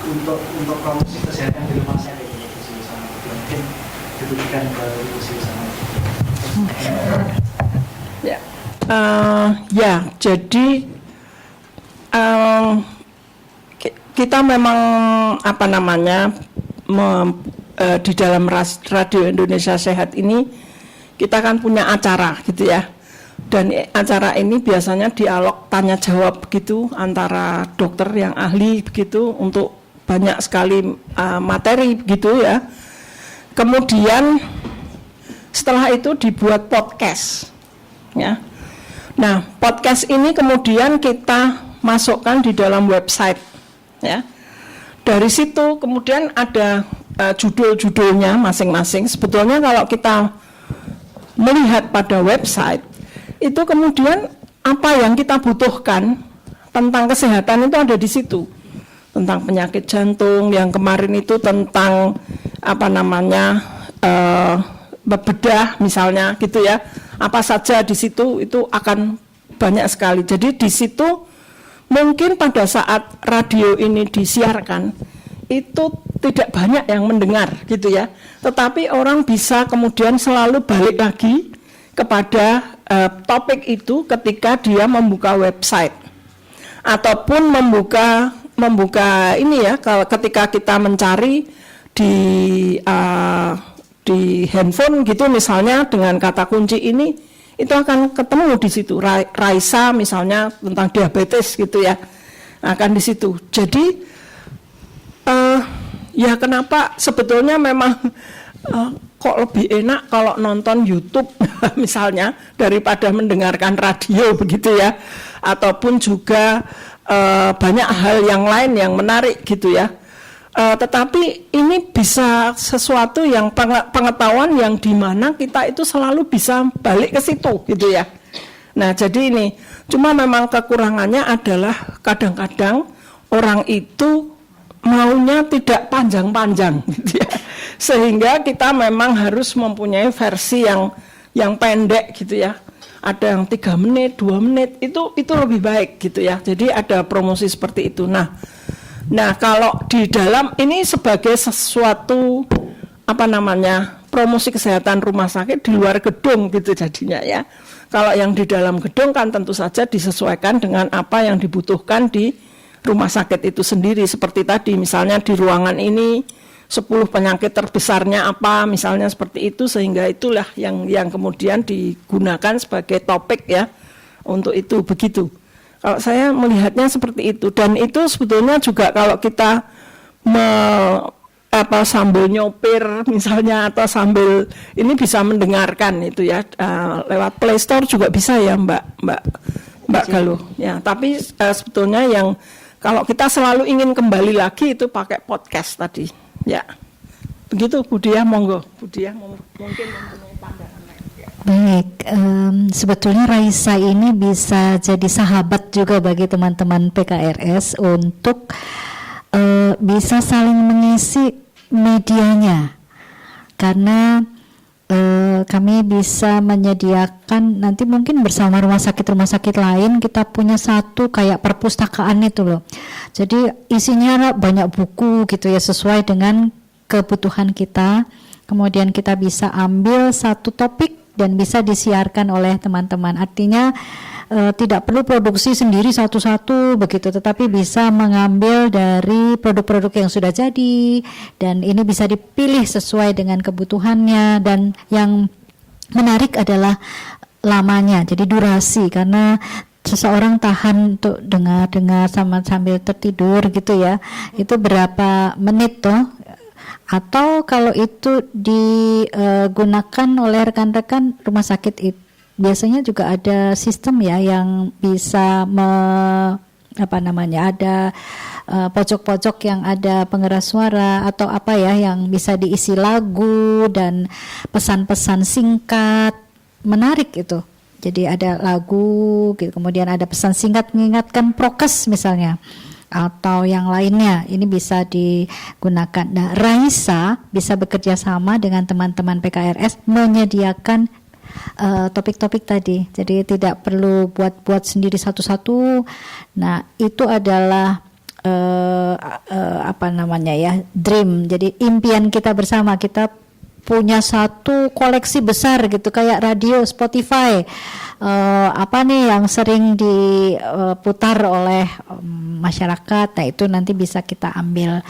untuk promosi kesehatan di rumah sakit di sini sana. Mungkin ditujukan ke di sini sana. Ya, jadi kita memang di dalam Radio Indonesia Sehat ini kita kan punya acara gitu ya, dan acara ini biasanya dialog tanya jawab begitu antara dokter yang ahli begitu untuk banyak sekali materi begitu ya. Kemudian setelah itu dibuat podcast ya. Nah, podcast ini kemudian kita masukkan di dalam website ya. Dari situ kemudian ada judul-judulnya masing-masing. Sebetulnya kalau kita melihat pada website itu kemudian apa yang kita butuhkan tentang kesehatan itu ada di situ. Tentang penyakit jantung, yang kemarin itu tentang bedah misalnya gitu ya. Apa saja di situ itu akan banyak sekali. Jadi di situ mungkin pada saat radio ini disiarkan itu tidak banyak yang mendengar gitu ya, tetapi orang bisa kemudian selalu balik lagi kepada topik itu ketika dia membuka website ataupun membuka ini ya, ketika kita mencari di handphone gitu misalnya dengan kata kunci ini, itu akan ketemu di situ. Raisa misalnya tentang diabetes gitu ya, akan di situ. Jadi ya kenapa sebetulnya memang kok lebih enak kalau nonton YouTube misalnya daripada mendengarkan radio begitu ya, ataupun juga banyak hal yang lain yang menarik gitu ya. Tetapi ini bisa sesuatu yang pengetahuan yang dimana kita itu selalu bisa balik ke situ gitu ya. Nah jadi ini cuma memang kekurangannya adalah kadang-kadang orang itu maunya tidak panjang-panjang gitu ya, sehingga kita memang harus mempunyai versi yang pendek gitu ya. Ada yang 3 menit, 2 menit itu lebih baik gitu ya. Jadi ada promosi seperti itu. Nah, kalau di dalam ini sebagai sesuatu promosi kesehatan rumah sakit di luar gedung gitu jadinya ya. Kalau yang di dalam gedung kan tentu saja disesuaikan dengan apa yang dibutuhkan di rumah sakit itu sendiri. Seperti tadi misalnya di ruangan ini 10 penyakit terbesarnya apa misalnya seperti itu, sehingga itulah yang kemudian digunakan sebagai topik ya untuk itu begitu. Kalau saya melihatnya seperti itu, dan itu sebetulnya juga kalau kita sambil nyopir misalnya atau sambil ini bisa mendengarkan itu ya, lewat Play Store juga bisa ya Mbak Galuh ya. Tapi sebetulnya yang kalau kita selalu ingin kembali lagi itu pakai podcast tadi ya. Begitu Bu Diah, monggo Bu Diah mungkin mempunyai pandangan. Baik, sebetulnya Raisa ini bisa jadi sahabat juga bagi teman-teman PKRS untuk bisa saling mengisi medianya, karena kami bisa menyediakan nanti mungkin bersama rumah sakit lain kita punya satu kayak perpustakaan itu loh. Jadi isinya banyak buku gitu ya, sesuai dengan kebutuhan kita. Kemudian kita bisa ambil satu topik dan bisa disiarkan oleh teman-teman. Artinya tidak perlu produksi sendiri satu-satu begitu, tetapi bisa mengambil dari produk-produk yang sudah jadi, dan ini bisa dipilih sesuai dengan kebutuhannya. Dan yang menarik adalah lamanya, jadi durasi, karena seseorang tahan untuk dengar sambil tertidur gitu ya, itu berapa menit toh. Atau kalau itu digunakan oleh rekan-rekan rumah sakit itu biasanya juga ada sistem ya yang bisa ada pojok-pojok yang ada pengeras suara atau apa ya yang bisa diisi lagu dan pesan-pesan singkat, menarik itu. Jadi ada lagu gitu, kemudian ada pesan singkat mengingatkan prokes misalnya atau yang lainnya, ini bisa digunakan. Nah, Raisa bisa bekerja sama dengan teman-teman PKRS menyediakan topik-topik tadi, jadi tidak perlu buat sendiri satu-satu. Nah, itu adalah dream. Jadi impian kita bersama, kita punya satu koleksi besar gitu kayak radio Spotify, yang sering diputar oleh masyarakat. Nah, itu nanti bisa kita ambil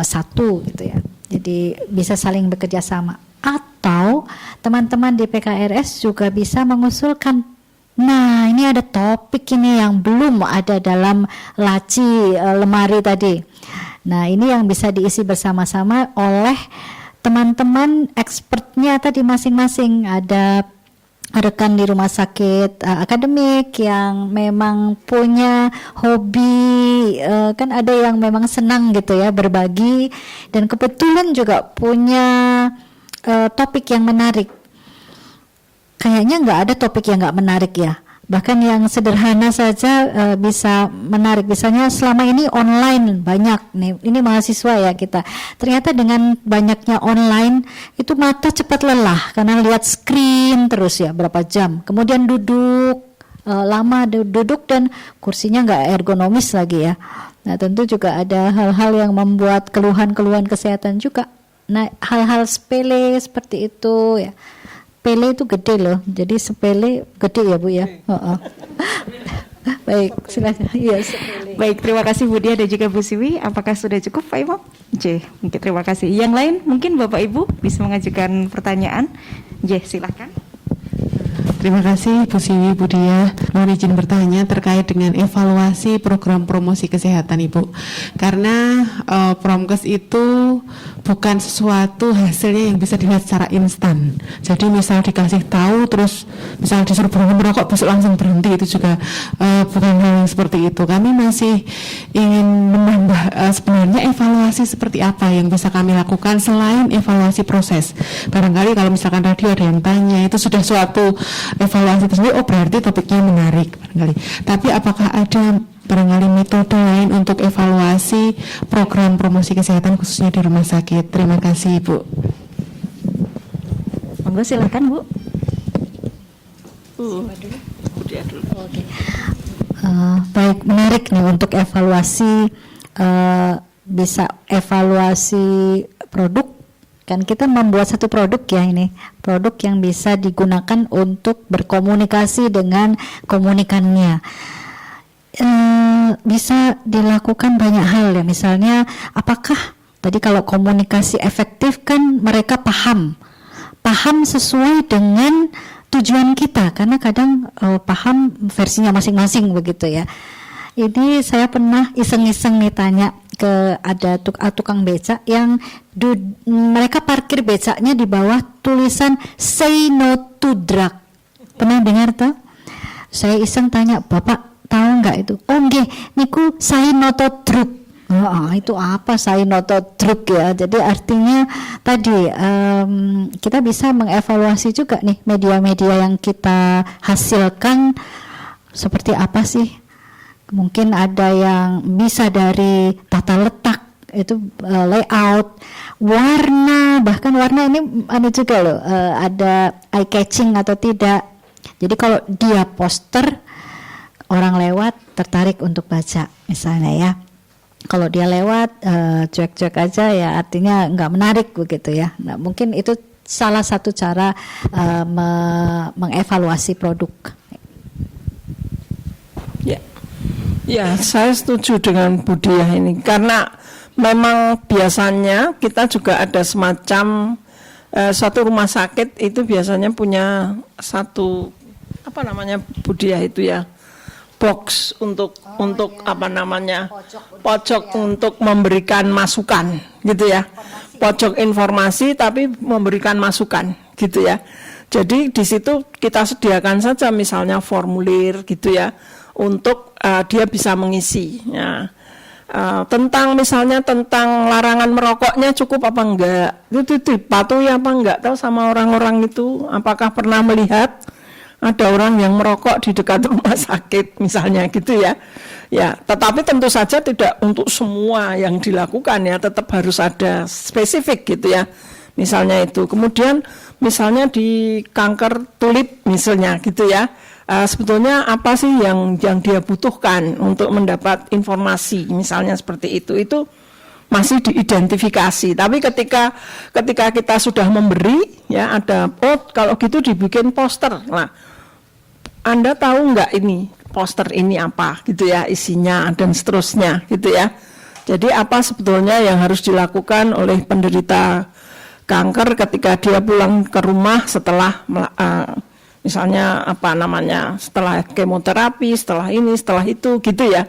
satu gitu ya. Jadi bisa saling bekerja sama. Atau teman-teman di PKRS juga bisa mengusulkan, nah ini ada topik ini yang belum ada dalam laci lemari tadi. Nah, ini yang bisa diisi bersama-sama oleh teman-teman expertnya tadi masing-masing. Ada rekan di rumah sakit akademik yang memang punya hobi, kan ada yang memang senang gitu ya berbagi, dan kebetulan juga punya topik yang menarik. Kayaknya nggak ada topik yang nggak menarik ya. Bahkan yang sederhana saja bisa menarik. Misalnya selama ini online banyak nih, ini mahasiswa ya kita. Ternyata dengan banyaknya online itu mata cepat lelah karena lihat screen terus ya berapa jam. Kemudian duduk lama duduk dan kursinya nggak ergonomis lagi ya. Nah, tentu juga ada hal-hal yang membuat keluhan-keluhan kesehatan juga. Nah, hal-hal sepele seperti itu ya. Pele itu gede loh, jadi sepele gede ya Bu ya. Baik, silakan. Iya, sepele. Baik, terima kasih Bu Dia dan juga Bu Siwi. Apakah sudah cukup Pak Imam? Mungkin terima kasih. Yang lain mungkin Bapak Ibu bisa mengajukan pertanyaan. Silakan. Terima kasih Bu Siwi, Bu Dia. Mohon izin bertanya terkait dengan evaluasi program promosi kesehatan Ibu. Karena Promkes itu bukan sesuatu hasilnya yang bisa dilihat secara instan. Jadi misal dikasih tahu terus misal disuruh berhenti merokok besok langsung berhenti, itu juga bukan hal yang seperti itu. Kami masih ingin menambah sebenarnya evaluasi seperti apa yang bisa kami lakukan selain evaluasi proses. Barangkali kalau misalkan radio ada yang tanya, itu sudah suatu evaluasi tersebut, oh berarti topiknya menarik barangkali. Tapi apakah ada barangkali metode lain untuk evaluasi program promosi kesehatan khususnya di rumah sakit? Terima kasih Bu. Monggo silakan Bu. Oke. Baik, menarik nih untuk evaluasi, bisa evaluasi produk. Kan kita membuat satu produk ya, ini produk yang bisa digunakan untuk berkomunikasi dengan komunikannya. Bisa dilakukan banyak hal ya, misalnya apakah tadi kalau komunikasi efektif kan mereka paham sesuai dengan tujuan kita, karena kadang paham versinya masing-masing begitu ya. Ini saya pernah iseng-iseng nih tanya ke ada tukang becak yang mereka parkir becaknya di bawah tulisan say no to drug. Pernah dengar tuh? Saya iseng tanya, Bapak tahu nggak itu? Oh nggih, niku say no to drug. Itu apa say no to drug ya? Jadi artinya tadi kita bisa mengevaluasi juga nih media-media yang kita hasilkan seperti apa sih? Mungkin ada yang bisa dari tata letak, itu layout, warna, bahkan warna ini ada juga loh, ada eye catching atau tidak. Jadi kalau dia poster, orang lewat tertarik untuk baca misalnya ya. Kalau dia lewat cuek-cuek aja ya artinya nggak menarik begitu ya. Nah, mungkin itu salah satu cara mengevaluasi produk. Ya, saya setuju dengan Bu Diah ini, karena memang biasanya kita juga ada semacam satu rumah sakit itu biasanya punya satu Bu Diah itu ya, box untuk pojok untuk memberikan masukan gitu ya, pojok informasi tapi memberikan masukan gitu ya. Jadi di situ kita sediakan saja misalnya formulir gitu ya untuk dia bisa mengisi ya. Tentang misalnya tentang larangan merokoknya cukup apa enggak, itu dipatuhi apa enggak, tahu sama orang-orang itu, apakah pernah melihat ada orang yang merokok di dekat rumah sakit misalnya gitu ya. Ya, tetapi tentu saja tidak untuk semua yang dilakukan ya, tetap harus ada spesifik gitu ya. Misalnya itu. Kemudian misalnya di kanker tulip misalnya gitu ya. Sebetulnya apa sih yang dia butuhkan untuk mendapat informasi misalnya seperti itu masih diidentifikasi. Tapi ketika kita sudah memberi ya ada kalau gitu dibikin poster. Nah, Anda tahu nggak ini poster ini apa gitu ya isinya dan seterusnya gitu ya. Jadi apa sebetulnya yang harus dilakukan oleh penderita kanker ketika dia pulang ke rumah setelah misalnya setelah kemoterapi, setelah ini, setelah itu gitu ya.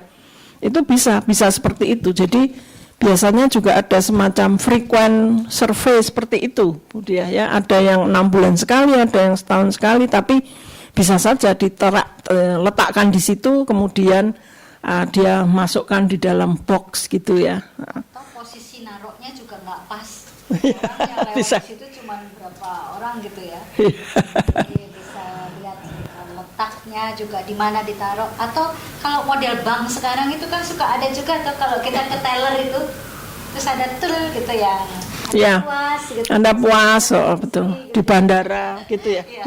Itu bisa seperti itu. Jadi biasanya juga ada semacam frequent survey seperti itu, Budia ya. Ada yang 6 bulan sekali, ada yang setahun sekali, tapi bisa saja letakkan di situ, kemudian dia masukkan di dalam box gitu ya. Atau posisi naroknya juga nggak pas. Orang yang lewat Bisa. situ cuma beberapa orang gitu ya. Jadi bisa lihat letaknya juga di mana ditaruh. Atau kalau model bank sekarang itu kan suka ada juga, atau kalau kita ke teller itu terus ada tul gitu ya. Ya, Puas gitu. Anda puas, betul. Di bandara gitu ya. Iya,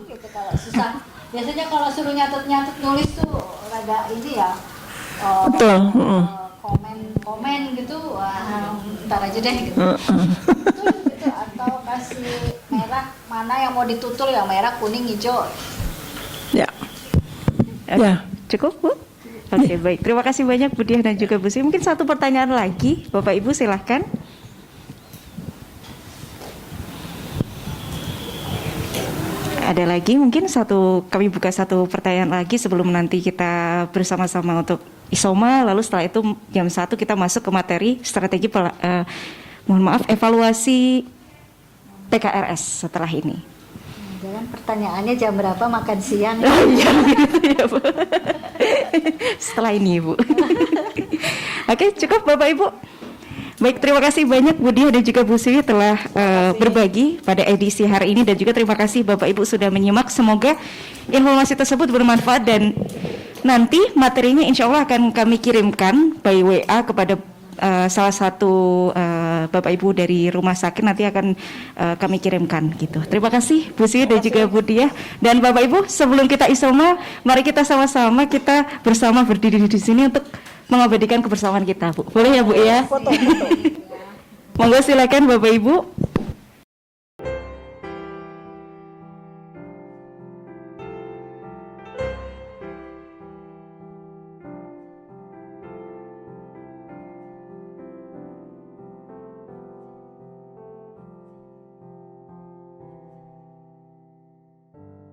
gitu kalau susah. Biasanya kalau suruh nyatet nulis tuh rada ini ya. Betul. Komen gitu, wah, ntar aja deh gitu. Gitu. Atau kasih merah, mana yang mau ditutul, yang merah, kuning, hijau. Ya. Ya, cukup Bu? Oke, baik. Terima kasih banyak Bu Diah dan juga Bu Sri. Mungkin satu pertanyaan lagi, Bapak Ibu silahkan. Ada lagi mungkin kami buka satu pertanyaan lagi sebelum nanti kita bersama-sama untuk isoma, lalu setelah itu jam 1 kita masuk ke materi strategi evaluasi PKRS setelah ini. Jangan pertanyaannya jam berapa makan siang. Iya gitu ya Bu. Setelah ini Bu. Oke, cukup Bapak Ibu. Baik, terima kasih banyak Bu Diah dan juga Bu Sri telah berbagi pada edisi hari ini, dan juga terima kasih Bapak Ibu sudah menyimak. Semoga informasi tersebut bermanfaat dan nanti materinya insya Allah akan kami kirimkan by WA kepada salah satu Bapak Ibu dari rumah sakit, nanti akan kami kirimkan gitu. Terima kasih Bu Sri dan juga Bu Diah. Dan Bapak Ibu, sebelum kita isoma, mari kita sama-sama kita bersama berdiri di sini untuk mengabadikan kebersamaan kita, Bu. Boleh ya Bu ya? Monggo silakan Bapak Ibu.